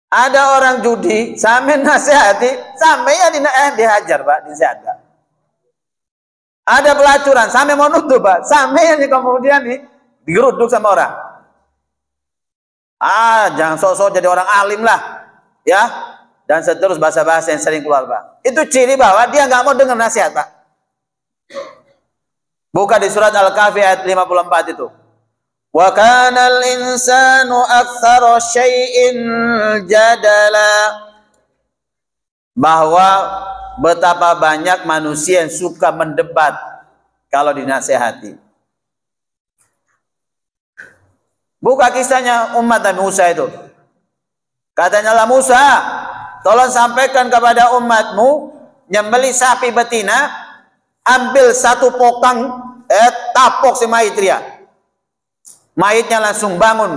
Ada orang judi, sampai nasihati, sampai ya dihajar, Pak, disehat, Pak. Ada pelacuran, sampai mau nutup, Pak, sampai yang kemudian digeruduk sama orang. Jangan sok-sok jadi orang alim lah, ya. Dan seterus bahasa-bahasa yang sering keluar, Pak. Itu ciri bahwa dia nggak mau dengar nasihat, Pak. Buka di surat Al-Kahfi ayat 54 itu. Wa kana al-insanu aktsara syai'in jadala. Bahwa betapa banyak manusia yang suka mendebat kalau dinasihati. Buka kisahnya umat Nabi Musa itu. Katanya lah Musa, tolong sampaikan kepada umatmu, nyembelih sapi betina, ambil satu pokang, tapok si mayit dia. Mayitnya langsung bangun,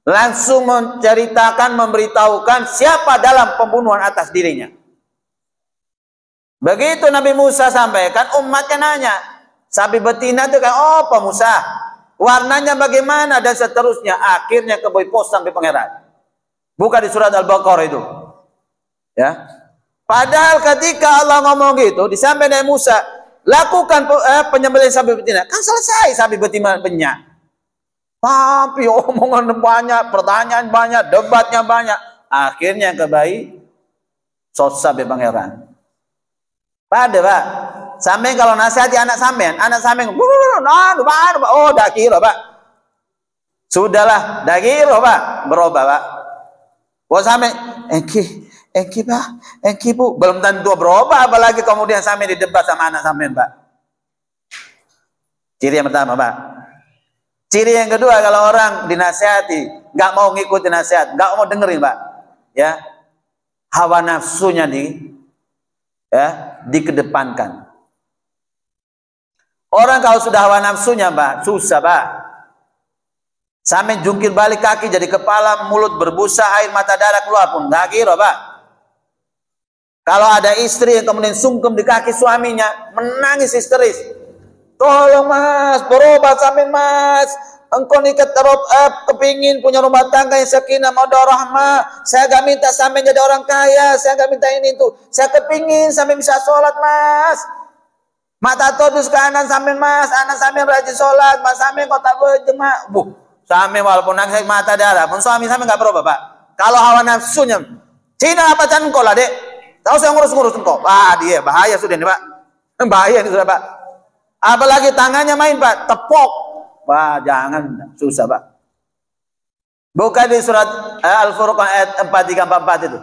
langsung menceritakan, memberitahukan siapa dalam pembunuhan atas dirinya. Begitu Nabi Musa sampaikan, umatnya nanya, sapi betina itu kan, oh Pak Musa, warnanya bagaimana dan seterusnya. Akhirnya keboi pos sampai pangeran. Buka di surat Al-Baqarah itu. Ya. Padahal ketika Allah ngomong gitu, disampaikan Nabi Musa, lakukan penyembelihan sapi betina. Kan selesai sapi betina penyak. Tapi omongan banyak, pertanyaan banyak, debatnya banyak. Akhirnya kebaik sampai pangeran. Pada Pak, sampai kalau nasihati anak sampean, oh dah kira Pak. Sudahlah, dah kira Pak, berubah Pak. Wah sampai, engki Pak, engki Bu, belum tentu berubah, apalagi kemudian sampai didebat sama anak sampean Pak. Ciri yang pertama Pak. Ciri yang kedua, kalau orang dinasihati, nggak mau ngikutin nasihat, nggak mau dengerin Pak, ya, hawa nafsunya dikedepankan. Orang kalau sudah hawa nafsunya Pak, susah Pak. Sampai jungkir balik kaki jadi kepala, mulut berbusa, air mata darah keluar pun nggak kira Pak. Kalau ada istri yang kemudian sungkem di kaki suaminya, menangis histeris. Tolong Mas, berobat sampean Mas. Engkau nih kepingin punya rumah tangga yang sakinah mawaddah rahmah. Saya gak minta sampean jadi orang kaya, saya gak minta ini itu. Saya kepingin sampean bisa sholat Mas. Mata todus ke anak sampean Mas, anak sampean rajin sholat, Mas sampean kota berjemaah. Sampean walaupun nangis mata darah, pun suami sampean gak berubah Pak. Kalau hawa nafsunya, Cina apa can engkau lah dek. Tahu saya ngurus-ngurus engkau. Dia bahaya sudah nih Pak. Bahaya ini sudah Pak. Apalagi tangannya main Pak, tepok. Wah, jangan, susah Pak. Buka di surat Al-Furqan ayat 4344 itu.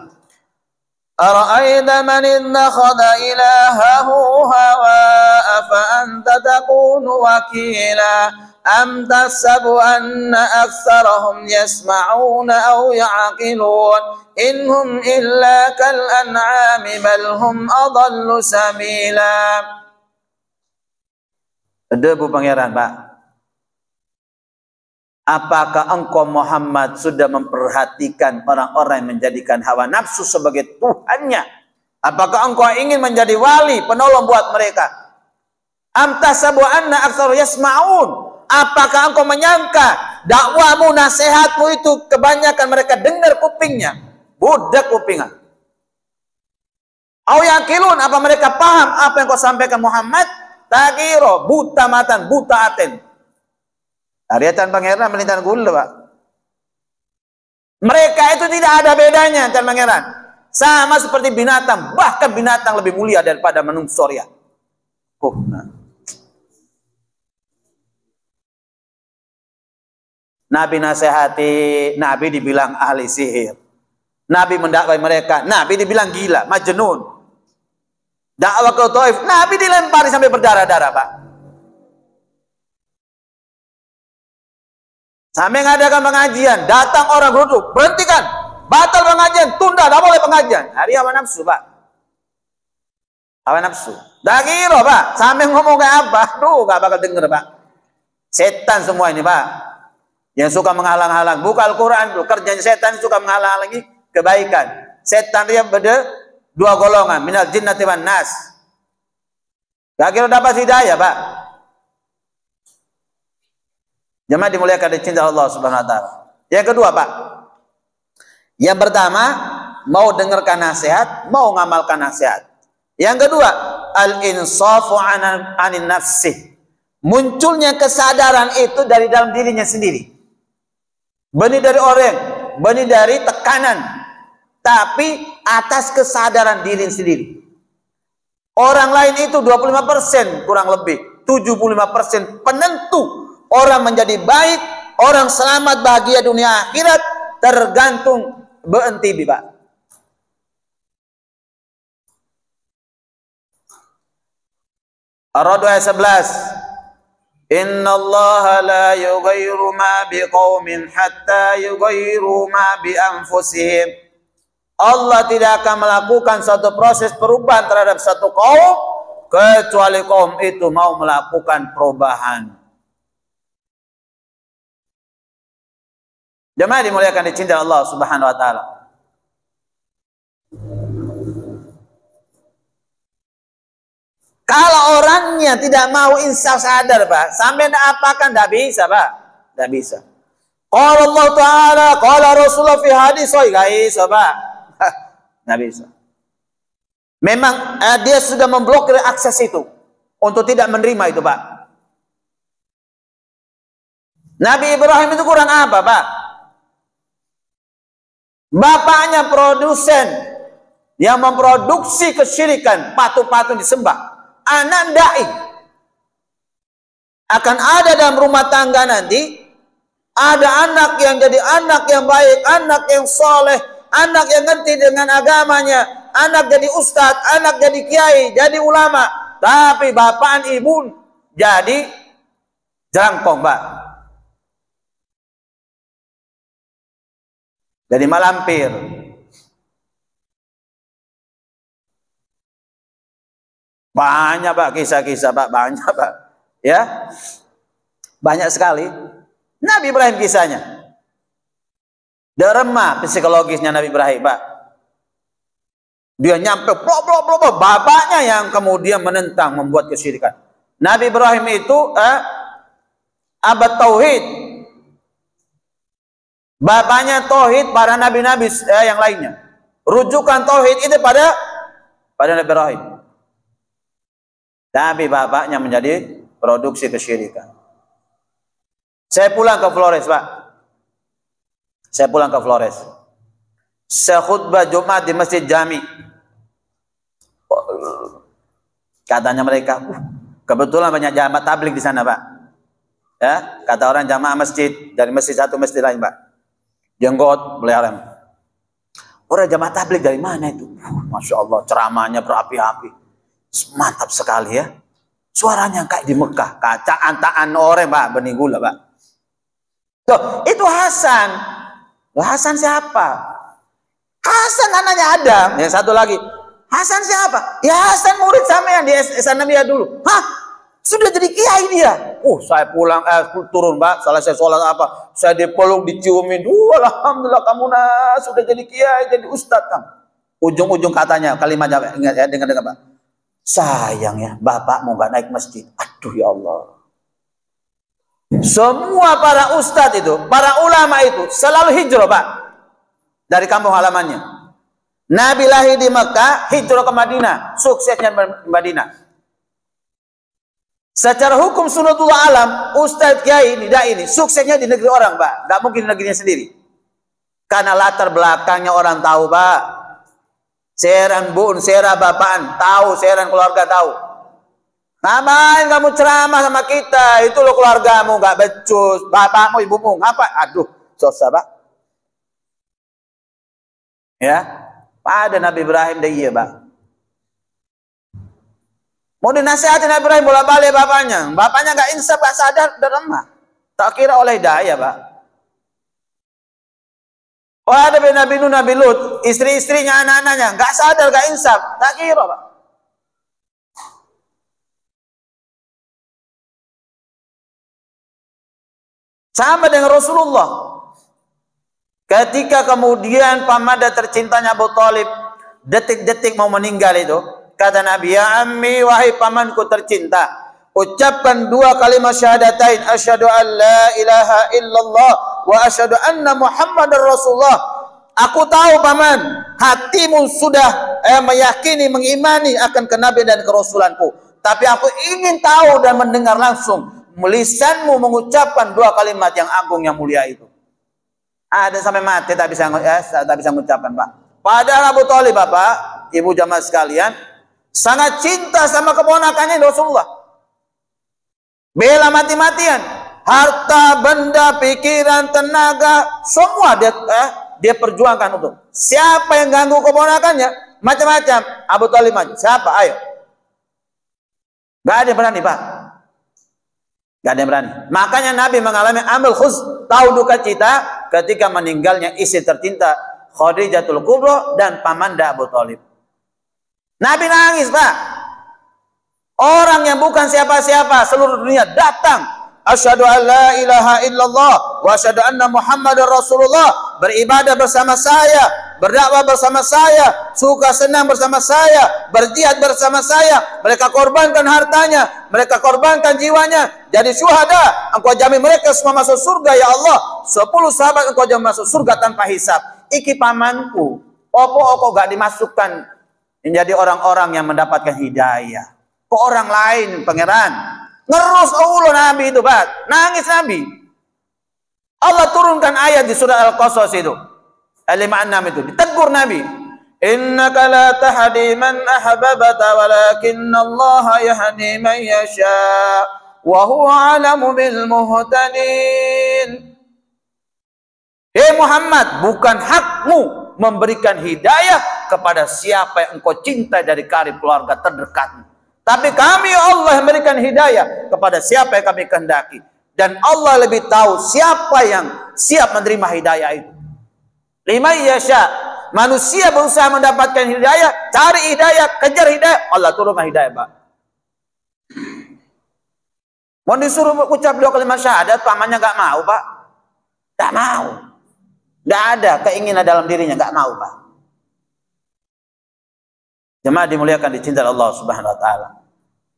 Ara'aita man ittakhadha ilahahu hawa'a fa anta takunu wakila am tahsabu anna aktsarahum yasma'una aw ya'qilun inhum illa kal an'ami bal hum adallu sabila. Debu pangeran Pak. Apakah engkau Muhammad sudah memperhatikan orang-orang yang menjadikan hawa nafsu sebagai Tuhannya? Apakah engkau ingin menjadi wali, penolong buat mereka? Am tahsabu anna aktsaru yasma'un? Apakah engkau menyangka dakwamu, nasihatmu itu kebanyakan mereka dengar kupingnya? Budak kupingan. Au yaqilun, apa mereka paham apa yang kau sampaikan Muhammad? Takiro, buta matan, buta aten. Ariatan pangeran melintan gula Pak. Mereka itu tidak ada bedanya kan pangeran. Sama seperti binatang, bahkan binatang lebih mulia daripada manusia. Nabi nasihati, Nabi dibilang ahli sihir. Nabi mendakwai mereka, Nabi dibilang gila, majnun. Dakwah ke Taif, Nabi dilempari sampai berdarah-darah Pak. Sampai ngadakan pengajian, datang orang duduk, berhentikan, batal pengajian, tunda, tidak boleh pengajian. Hari hawa nafsu Pak. Hawa nafsu. Dah kira Pak, sampai ngomong kayak apa, aduh gak bakal denger Pak. Setan semua ini Pak. Yang suka menghalang-halang. Buka Al-Quran, kerjanya setan suka menghalang-halangi kebaikan. Setan dia beda dua golongan, minal jinnati wan nas. Gak kira dapat hidayah Pak. Jemaah dimuliakan dicintai Allah Subhanahu wa taala. Yang kedua, Pak. Yang pertama, mau dengarkan nasihat, mau ngamalkan nasihat. Yang kedua, al-insafu anin nafsi. Munculnya kesadaran itu dari dalam dirinya sendiri. Benih dari orang, benih dari tekanan, tapi atas kesadaran diri sendiri. Orang lain itu 25% kurang lebih, 75% penentu orang menjadi baik, orang selamat bahagia dunia akhirat tergantung beentibi, Pak. Ar-Ra'd ayat 11. Innallaha la yughayyiru ma biqaumin hatta yughayyiru ma bi anfusihim. Allah tidak akan melakukan suatu proses perubahan terhadap satu kaum kecuali kaum itu mau melakukan perubahan. Jemaah dimuliakan dicintai Allah Subhanahu wa taala. Kalau orangnya tidak mau insaf sadar, Pak, sampai apakan tidak bisa, Pak. Tidak bisa. Qala Allah Ta'ala, qala Rasulullah fi hadis, enggak bisa, Pak. Tidak bisa. Memang dia sudah memblokir akses itu untuk tidak menerima itu, Pak. Nabi Ibrahim itu kurang apa, Pak? Bapaknya produsen yang memproduksi kesyirikan, patung-patung disembah. Anak dai akan ada dalam rumah tangga nanti, ada anak yang jadi anak yang baik, anak yang soleh, anak yang ngerti dengan agamanya, anak jadi ustadz, anak jadi kiai, jadi ulama, tapi bapak ibu jadi jangkong, Pak. Jadi malampir. Banyak, Pak, kisah-kisah, Pak, banyak, Pak. Ya. Banyak sekali. Nabi Ibrahim kisahnya. Derma psikologisnya Nabi Ibrahim, Pak. Dia nyampe bapaknya yang kemudian menentang, membuat kesyirikan. Nabi Ibrahim itu abad tauhid. Bapaknya tauhid, para nabi-nabi yang lainnya. Rujukan tauhid itu pada Nabi Ibrahim. Tapi bapaknya menjadi produksi kesyirikan. Saya pulang ke Flores, Pak. Saya pulang ke Flores. Saya khutbah Jumat di Masjid Jami. Katanya mereka, kebetulan banyak jamaah tabligh di sana, Pak. Ya, kata orang jamaah masjid dari masjid satu masjid lain, Pak. Jenggot, beliaran. Orang jamaah tabligh dari mana itu? Masya Allah, ceramahnya berapi-api. Mantap sekali ya. Suaranya kayak di Mekah. Kacaan-taan orang, Pak, benih gula, Pak. Loh, itu Hasan. Loh, Hasan siapa? Hasan anaknya Adam. Yang satu lagi, Hasan siapa? Ya Hasan murid sama yang di Sanawiyah dulu. Hah? Sudah jadi kiai dia. Saya pulang, turun, Pak. Selesai sholat apa? Saya dipeluk, diciumin. Alhamdulillah kamu sudah jadi kiai, jadi ustadz, Kang. Ujung-ujung katanya, kalimat ingat ya, dengar-dengar, Pak. Sayang ya, bapak mau nggak naik masjid. Aduh ya Allah. Semua para ustadz itu, para ulama itu selalu hijrah, Pak, dari kampung halamannya. Nabi lahir di Mekah, hijrah ke Madinah, suksesnya di Madinah. Secara hukum sunnatullah alam, ustadz kiai ini suksesnya di negeri orang, Pak, nggak mungkin di negerinya sendiri. Karena latar belakangnya orang tahu, Pak. Seran bun, sera bapaan, tahu, seran keluarga tahu. Ngapain kamu ceramah sama kita? Itu lo keluargamu gak becus, bapakmu, ibumu, ngapa? Aduh, susah, Pak. Ya, pada Nabi Ibrahim deh iya, Pak. Mau dinasihatin Nabi Ibrahim bolak-balik bapaknya. Bapaknya gak insaf, gak sadar, udah lemah. Tak kira oleh daya, Pak. Oh, ada Nabi Nuh, Nabi Lut, istri-istrinya, anak-anaknya, nggak sadar, nggak insaf, tak kira, Pak. Sama dengan Rasulullah. Ketika kemudian pamada tercintanya Abu Thalib, detik-detik mau meninggal itu, kata Nabi, ya ammi, wahai pamanku tercinta, ucapkan dua kalimat syahadatain, asyhadu an la ilaha illallah wa asyhadu anna Muhammadar Rasulullah. Aku tahu paman, hatimu sudah meyakini, mengimani akan kenabian dan kerasulanku. Tapi aku ingin tahu dan mendengar langsung lisanmu mengucapkan dua kalimat yang agung yang mulia itu. Ada sampai mati tak bisa mengucapkan, Pak. Padahal Abu Thalib, Bapak, Ibu jamaah sekalian, sangat cinta sama keponakannya Rasulullah. Bela mati-matian, harta, benda, pikiran, tenaga, semua dia perjuangkan untuk. Siapa yang ganggu keponakannya, macam-macam. Abu Thalib, siapa? Ayo. Gak ada yang berani, Pak. Gak ada yang berani. Makanya Nabi mengalami amil khuz, tahu duka cita ketika meninggalnya istri tercinta Khadijatul Kubra dan pamanda Abu Thalib. Nabi nangis, Pak. Orang yang bukan siapa-siapa seluruh dunia datang, asyhadu an la ilaha illallah wa asyhadu anna Muhammadar Rasulullah, beribadah bersama saya, berdakwah bersama saya, suka senang bersama saya, berjihad bersama saya. Mereka korbankan hartanya, mereka korbankan jiwanya, jadi syuhada. Engkau jamin mereka semua masuk surga ya Allah. 10 sahabat engkau jamin masuk surga tanpa hisab. Iki pamanku, opo gak dimasukkan menjadi orang-orang yang mendapatkan hidayah. Kok orang lain, pangeran? Ngerus Allah Nabi itu, Pak. Nangis Nabi. Allah turunkan ayat di surah Al-Qasas itu. Al-56 itu. Ditegur Nabi. Innaka la tahdi man ahbabta walakinallaha yahdi man yasha wa huwa alamu bil muhtadin. Hei Muhammad, bukan hakmu memberikan hidayah kepada siapa yang engkau cintai dari karib keluarga terdekatmu. Tapi kami Allah memberikan hidayah kepada siapa yang kami kehendaki. Dan Allah lebih tahu siapa yang siap menerima hidayah itu. Lima yasha. Manusia berusaha mendapatkan hidayah, cari hidayah, kejar hidayah. Allah turunkan hidayah, Pak. Mau disuruh ucap dua kalimat syahadat, pamannya gak mau, Pak. Gak mau. Gak ada keinginan dalam dirinya, gak mau, Pak. Jemaah dimuliakan, dicintai Allah Subhanahu wa taala.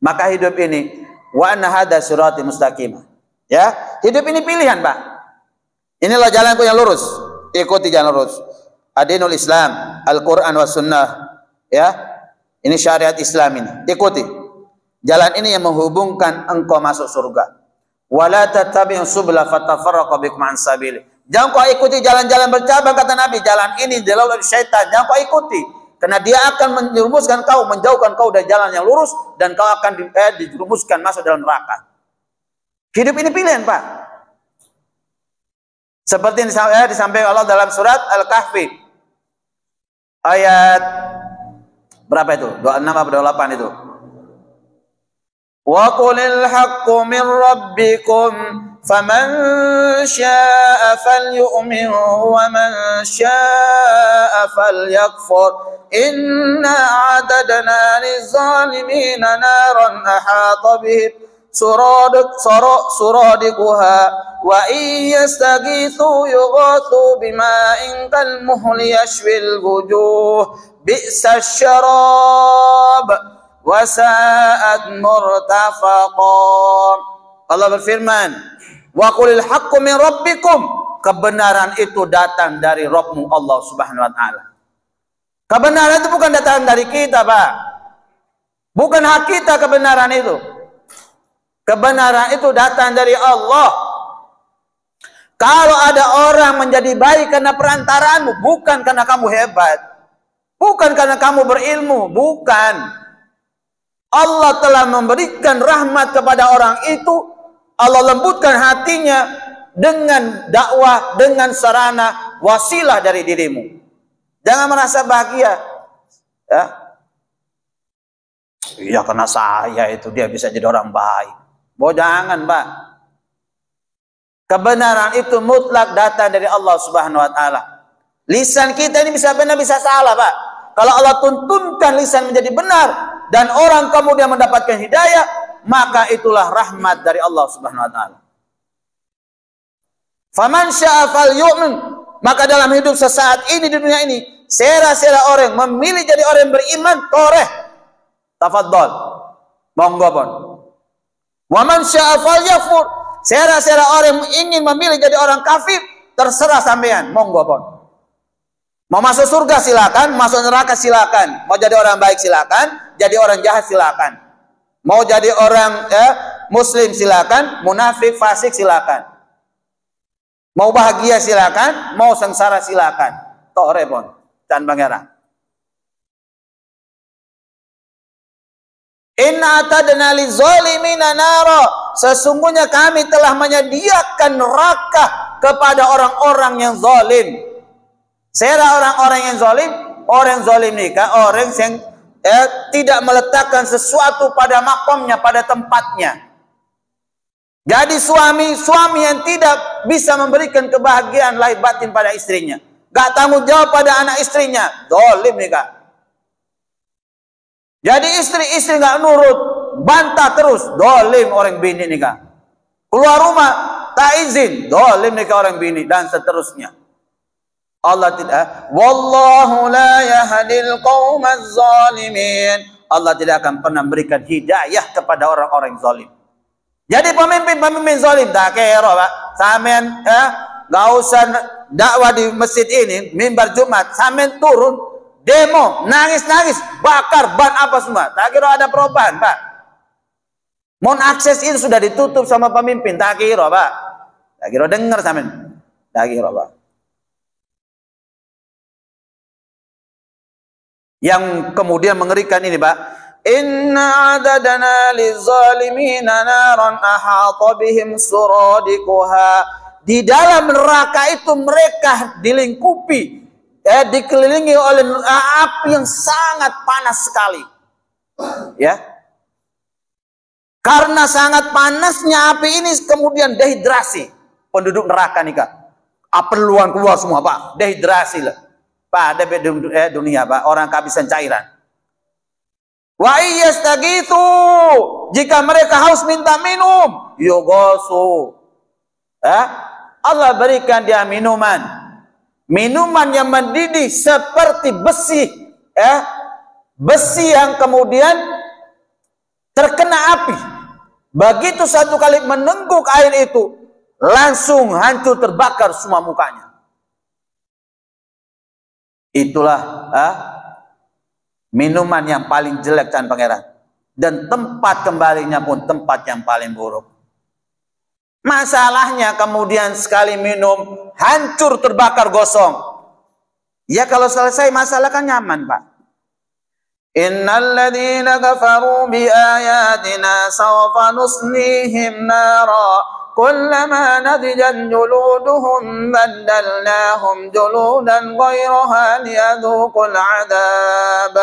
Maka hidup ini wa anna hadza sirati mustaqim. Ya, hidup ini pilihan, Pak. Inilah jalanku yang lurus. Ikuti jalan lurus. Adinul Islam, Al-Qur'an was sunnah. Ya. Ini syariat Islam ini. Ikuti. Jalan ini yang menghubungkan engkau masuk surga. Wala tattabi'us subula fatafarraqa bikum an sabili. Jangan kau ikuti jalan-jalan bercabang, kata Nabi. Jalan ini dilalui syaitan. Jangan kau ikuti. Karena dia akan menjerumuskan kau, menjauhkan kau dari jalan yang lurus, dan kau akan dijerumuskan masuk dalam neraka. Hidup ini pilihan, Pak. Seperti yang disampaikan Allah dalam surat Al-Kahfi. Ayat berapa itu? 26 atau 28 itu. Wa qulil haqqu min rabbikum faman syaa'a falyu'min wa man syaa'a falyakfur. Inna a'tadna liz-zalimina naran ahata bihim suradikuha wa iyastaghithu yughathu bima'in kalmuhli yashwil wujuh bi'sasy syarab wa sa'at murtafaqan. Allah berfirman, wa qulil haqqu min rabbikum, kebenaran itu datang dari Rabbmu Allah Subhanahu wa taala. Kebenaran itu bukan datang dari kita, Pak. Bukan hak kita kebenaran itu. Kebenaran itu datang dari Allah. Kalau ada orang menjadi baik karena perantaraanmu, bukan karena kamu hebat. Bukan karena kamu berilmu, bukan. Allah telah memberikan rahmat kepada orang itu. Allah lembutkan hatinya dengan dakwah, dengan sarana, wasilah dari dirimu. Jangan merasa bahagia, ya. Iya, karena saya itu dia bisa jadi orang baik. Jangan, Pak. Kebenaran itu mutlak datang dari Allah Subhanahu wa taala. Lisan kita ini bisa benar bisa salah, Pak. Kalau Allah tuntunkan lisan menjadi benar dan orang kemudian mendapatkan hidayah, maka itulah rahmat dari Allah Subhanahu wa taala. Faman syaa'a falyu'min. Maka dalam hidup sesaat ini di dunia ini, sera-sera orang memilih jadi orang yang beriman, toreh. Tafadhol. Monggo pun. Wa man syaa'a falyakfur. Sera-sera orang yang ingin memilih jadi orang kafir, terserah sampean, monggo pon. Mau masuk surga silakan, masuk neraka silakan. Mau jadi orang baik silakan, jadi orang jahat silakan. Mau jadi orang muslim silakan, munafik, fasik silakan. Mau bahagia silakan, mau sengsara silakan. Tok repon, dan pangeran. Inna atadna lizalimina nara. Sesungguhnya kami telah menyediakan neraka kepada orang-orang yang zalim. Sera orang-orang yang zalim nikah orang yang tidak meletakkan sesuatu pada makomnya, pada tempatnya. Jadi suami yang tidak bisa memberikan kebahagiaan lahir batin pada istrinya, gak tanggung jawab pada anak istrinya, zalim nikah. Jadi istri gak nurut, bantah terus, zalim orang bini nikah. Keluar rumah tak izin, zalim nikah orang bini, dan seterusnya. Allah tidak, wallahu la yahdil qaumaz zalimin. Allah tidak akan pernah memberikan hidayah kepada orang-orang zalim. Jadi pemimpin zalim tak kira Pak, sampean gak usah dakwah di masjid ini, mimbar Jumat, sampean turun demo, nangis-nangis, bakar ban apa semua, tak kira ada perubahan Pak. Mohon akses itu sudah ditutup sama pemimpin, tak kira Pak, tak kira dengar sampean, tak kira Pak. Yang kemudian mengerikan ini Pak, inna adadana lizalimina naran ahata bihim suradikuha. Di dalam neraka itu mereka dilingkupi, dikelilingi oleh api yang sangat panas sekali. Ya, karena sangat panasnya api ini kemudian dehidrasi penduduk neraka nih Kak. Peluang keluar semua Pak, dehidrasi lah. Pak, ada dunia Pak, orang kehabisan cairan. Wa iyastaghitsu, jika mereka haus minta minum, yughasu. Allah berikan dia minuman yang mendidih seperti besi, besi yang kemudian terkena api. Begitu satu kali menengguk air itu, langsung hancur terbakar semua mukanya. Itulah minuman yang paling jelek dan pangeran, dan tempat kembalinya pun tempat yang paling buruk. Masalahnya kemudian sekali minum hancur terbakar gosong. Ya kalau selesai masalah kan nyaman Pak. Innal ladzina kafaru bi ayatina sawfa nuslihim nara kullama nadijat juluduhum baddalnahum juludan ghairaha liyadhuqul adab.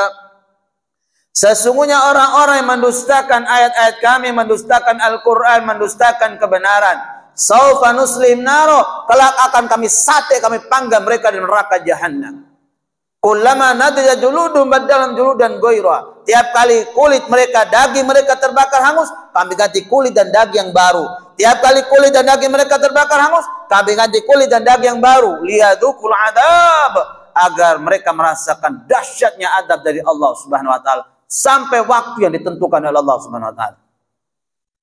Sesungguhnya orang-orang yang mendustakan ayat-ayat kami, mendustakan Al-Quran, mendustakan kebenaran, sawfa nuslim naro, kelak akan kami sate, kami panggang mereka di neraka jahanam. Kullama nadijat juludum baddalam juludan ghairaha. Tiap kali kulit mereka, daging mereka terbakar hangus, kami ganti kulit dan daging yang baru. Tiap kali kulit dan daging mereka terbakar hangus, kami ganti kulit dan daging yang baru. Liyadzuqul adab, agar mereka merasakan dahsyatnya adab dari Allah Subhanahu wa taala sampai waktu yang ditentukan oleh Allah Subhanahu wa taala.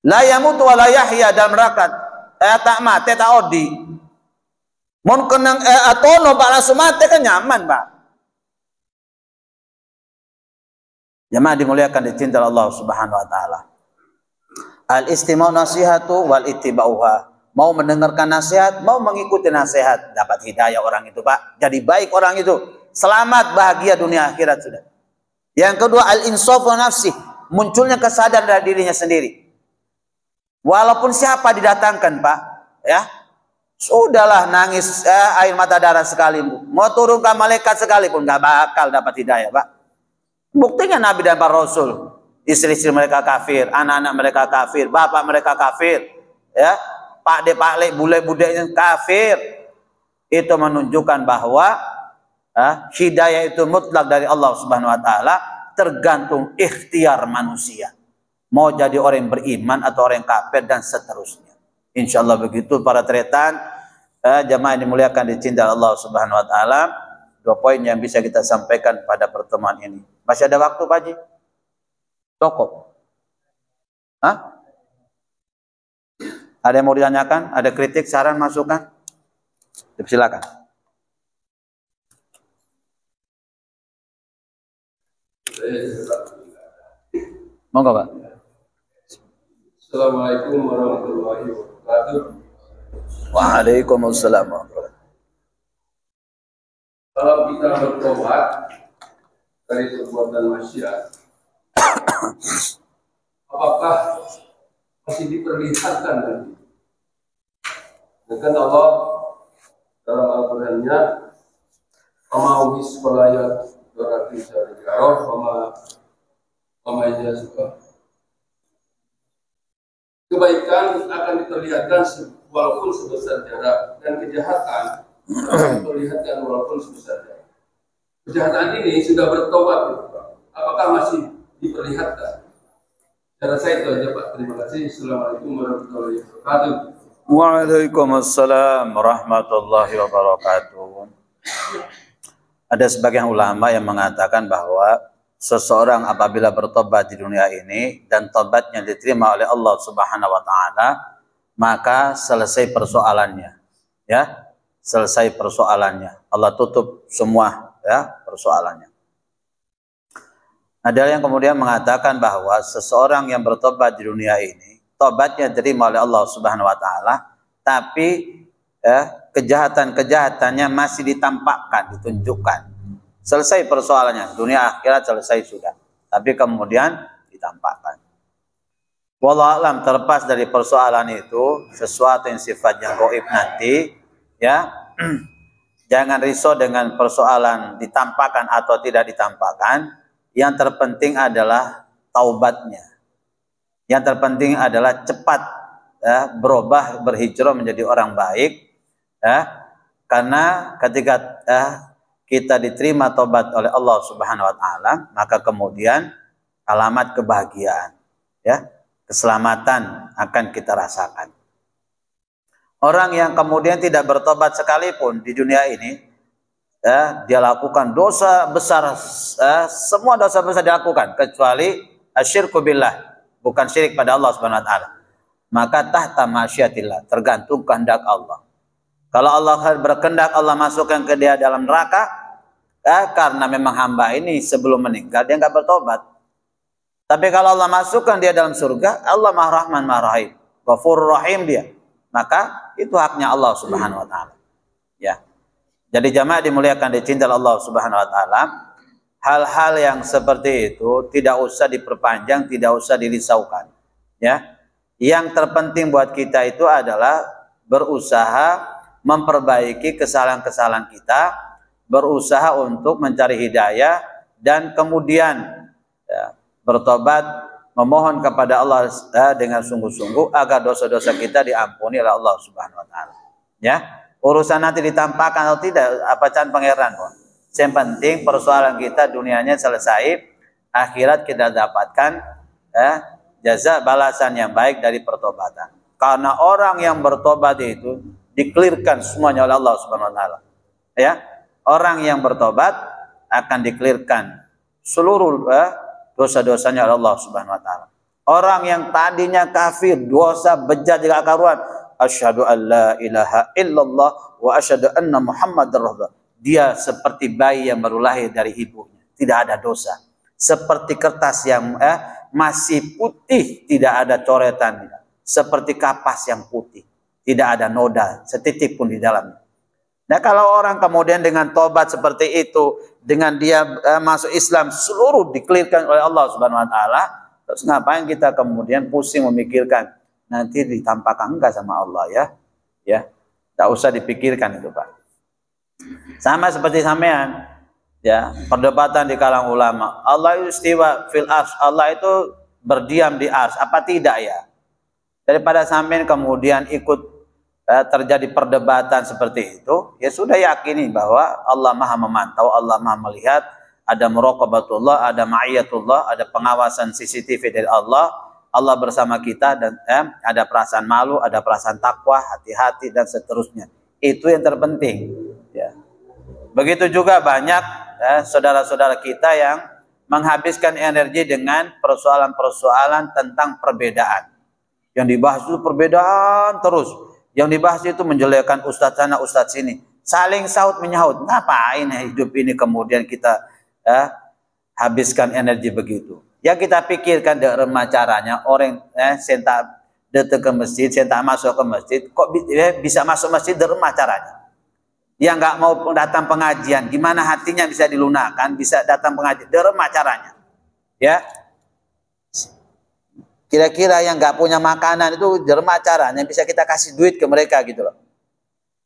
La yamutu wa la yahya, dalam neraka tak mati tak odi. Mun kenang atono Pak langsung mati kan nyaman Pak. Jemaah dimuliakan dicintai Allah Subhanahu wa taala. Al-istima'u nasihatu wal ittiba'uha. Mau mendengarkan nasihat, mau mengikuti nasihat, dapat hidayah orang itu Pak. Jadi baik orang itu, selamat bahagia dunia akhirat sudah. Yang kedua al-insafu nafsi, munculnya kesadaran dari dirinya sendiri. Walaupun siapa didatangkan Pak, ya sudahlah nangis air mata darah sekalipun, mau turunkan malaikat sekalipun nggak bakal dapat hidayah Pak. Buktinya Nabi dan para Rasul, istri-istri mereka kafir, anak-anak mereka kafir, bapak mereka kafir, ya, pakde bule-budenya kafir. Itu menunjukkan bahwa hidayah itu mutlak dari Allah Subhanahu wa taala, tergantung ikhtiar manusia. Mau jadi orang yang beriman atau orang yang kafir dan seterusnya. Insyaallah begitu para tretan, jamaah yang dimuliakan dicintai Allah Subhanahu wa taala. 2 poin yang bisa kita sampaikan pada pertemuan ini. Masih ada waktu Pak Haji? Cukup. Hah? Ada yang mau ditanyakan? Ada kritik, saran, masukan? Silakan. Monggo, Pak. Assalamualaikum warahmatullahi wabarakatuh. Waalaikumsalam warahmatullahi wabarakatuh. Kalau kita bertobat dari perbuatan maksiat, apakah masih diperlihatkan nanti? Dengan Allah dalam Al-Qurannya, "Pamau hisbalayat doratin syari'ah, pamainya suka." Kebaikan akan diperlihatkan walaupun sebesar jarak, dan kejahatan akan diperlihatkan walaupun sebesar jarak. Kejahatan ini sudah bertobat, apakah masih diperlihatkan? Cara saya itu aja, Pak. Terima kasih. Assalamualaikum warahmatullahi wabarakatuh. Waalaikumsalam warahmatullahi wabarakatuh. Ada sebagian ulama yang mengatakan bahwa seseorang apabila bertobat di dunia ini dan tobatnya diterima oleh Allah Subhanahu wa taala, maka selesai persoalannya. Ya, selesai persoalannya. Allah tutup semua ya persoalannya. Ada yang kemudian mengatakan bahwa seseorang yang bertobat di dunia ini, tobatnya diterima oleh Allah Subhanahu wa taala, tapi ya, kejahatan-kejahatannya masih ditampakkan, ditunjukkan. Selesai persoalannya, dunia akhirat selesai sudah. Tapi kemudian ditampakkan. Wallahu a'lam, terlepas dari persoalan itu, sesuatu yang sifatnya gaib nanti, ya, jangan risau dengan persoalan ditampakkan atau tidak ditampakkan. Yang terpenting adalah taubatnya. Yang terpenting adalah cepat ya, berubah, berhijrah menjadi orang baik. Ya, karena ketika kita diterima taubat oleh Allah Subhanahu wa taala, maka kemudian alamat kebahagiaan, ya, keselamatan akan kita rasakan. Orang yang kemudian tidak bertobat sekalipun di dunia ini, ya, dia lakukan dosa besar, semua dosa besar dilakukan kecuali asyirku billah, bukan syirik pada Allah Subhanahu wa taala. Maka tahta masyiatillah, tergantung kehendak Allah. Kalau Allah berkehendak Allah masukkan ke dia dalam neraka, karena memang hamba ini sebelum meninggal dia nggak bertobat. Tapi kalau Allah masukkan dia dalam surga, Allah Maha Rahman Maha Rahim, Ghafurur Rahim dia, maka itu haknya Allah Subhanahu wa taala. Ya. Jadi jamaah dimuliakan, dicintai Allah Subhanahu wa taala, hal-hal yang seperti itu tidak usah diperpanjang, tidak usah dirisaukan. Ya. Yang terpenting buat kita itu adalah berusaha memperbaiki kesalahan-kesalahan kita, berusaha untuk mencari hidayah, dan kemudian ya, bertobat, memohon kepada Allah dengan sungguh-sungguh agar dosa-dosa kita diampuni oleh Allah Subhanahu wa taala. Ya, urusan nanti ditampakkan atau tidak apa can pangeran kok. Yang penting persoalan kita dunianya selesai, akhirat kita dapatkan jaza balasan yang baik dari pertobatan. Karena orang yang bertobat itu dikelirkan semuanya oleh Allah Subhanahu wa taala. Ya, orang yang bertobat akan dikelirkan seluruh dosa-dosanya oleh Allah Subhanahu wa taala. Orang yang tadinya kafir, dosa bejat tidak karuan, asyhadu an la ilaha illallah wa asyhadu anna muhammadar rasulullah. Dia seperti bayi yang baru lahir dari ibunya, tidak ada dosa. Seperti kertas yang masih putih, tidak ada coretan, seperti kapas yang putih, tidak ada noda setitik pun di dalamnya. Nah, kalau orang kemudian dengan tobat seperti itu, dengan dia masuk Islam, seluruh dikelirkan oleh Allah Subhanahu wa taala, terus ngapain kita kemudian pusing memikirkan nanti ditampakkan enggak sama Allah, ya? Ya, enggak usah dipikirkan itu, Pak. Sama seperti sampean, ya, perdebatan di kalangan ulama. Allah istiwa fil arsy, Allah itu berdiam di arsy, apa tidak ya? Daripada sampean kemudian ikut terjadi perdebatan seperti itu, ya sudah yakini bahwa Allah Maha memantau, Allah Maha melihat, ada muraqabatullah, ada ma'iyatullah, ada pengawasan CCTV dari Allah, Allah bersama kita, dan ada perasaan malu, ada perasaan takwa, hati-hati dan seterusnya. Itu yang terpenting. Ya. Begitu juga banyak saudara-saudara kita yang menghabiskan energi dengan persoalan-persoalan tentang perbedaan. Yang dibahas itu perbedaan terus. Yang dibahas itu menjelekkan ustadz sana, ustadz sini. Saling saut menyaut. Ngapain hidup ini kemudian kita habiskan energi begitu. Ya kita pikirkan derema caranya. Orang sentak datang ke masjid, sentak masuk ke masjid. Kok bisa masuk masjid derema caranya? Yang nggak mau datang pengajian, gimana hatinya bisa dilunakkan, bisa datang pengajian, derema caranya. Ya. Kira-kira yang nggak punya makanan itu derema caranya, bisa kita kasih duit ke mereka gitu loh.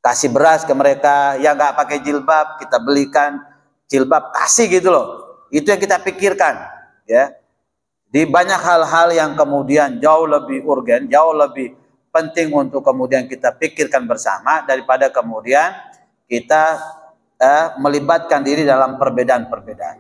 Kasih beras ke mereka, yang nggak pakai jilbab kita belikan jilbab, kasih gitu loh. Itu yang kita pikirkan, ya. Di banyak hal-hal yang kemudian jauh lebih urgen, jauh lebih penting untuk kemudian kita pikirkan bersama daripada kemudian kita melibatkan diri dalam perbedaan-perbedaan.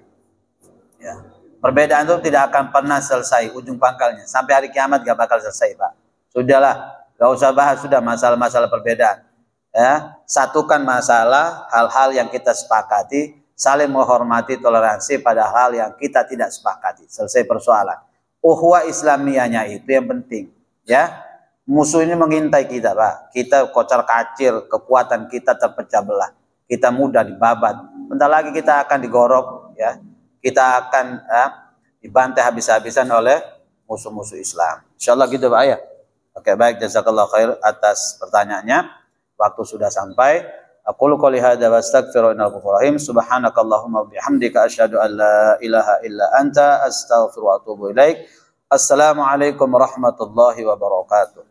Ya. Perbedaan itu tidak akan pernah selesai ujung pangkalnya. Sampai hari kiamat gak bakal selesai, Pak. Sudahlah, gak usah bahas sudah masalah-masalah perbedaan. Ya, satukan masalah hal-hal yang kita sepakati, saling menghormati, toleransi pada hal yang kita tidak sepakati. Selesai persoalan. Ukhuwah Islamiyahnya itu yang penting, ya. Musuh ini mengintai kita, Pak. Kita kocar-kacir, kekuatan kita terpecah belah. Kita mudah dibabat. Bentar lagi kita akan digorok, ya. Kita akan dibantai habis-habisan oleh musuh-musuh Islam. Insyaallah gitu, Pak, ya. Oke, baik, jazakallahu khair atas pertanyaannya. Waktu sudah sampai. Aqulu qouli hadza wa astaghfirullaha innahu rahim. Subhanakallahumma wa bihamdika asyhadu an la ilaha illa anta astaghfiruka wa atubu ilaik. Assalamualaikum warahmatullahi wabarakatuh.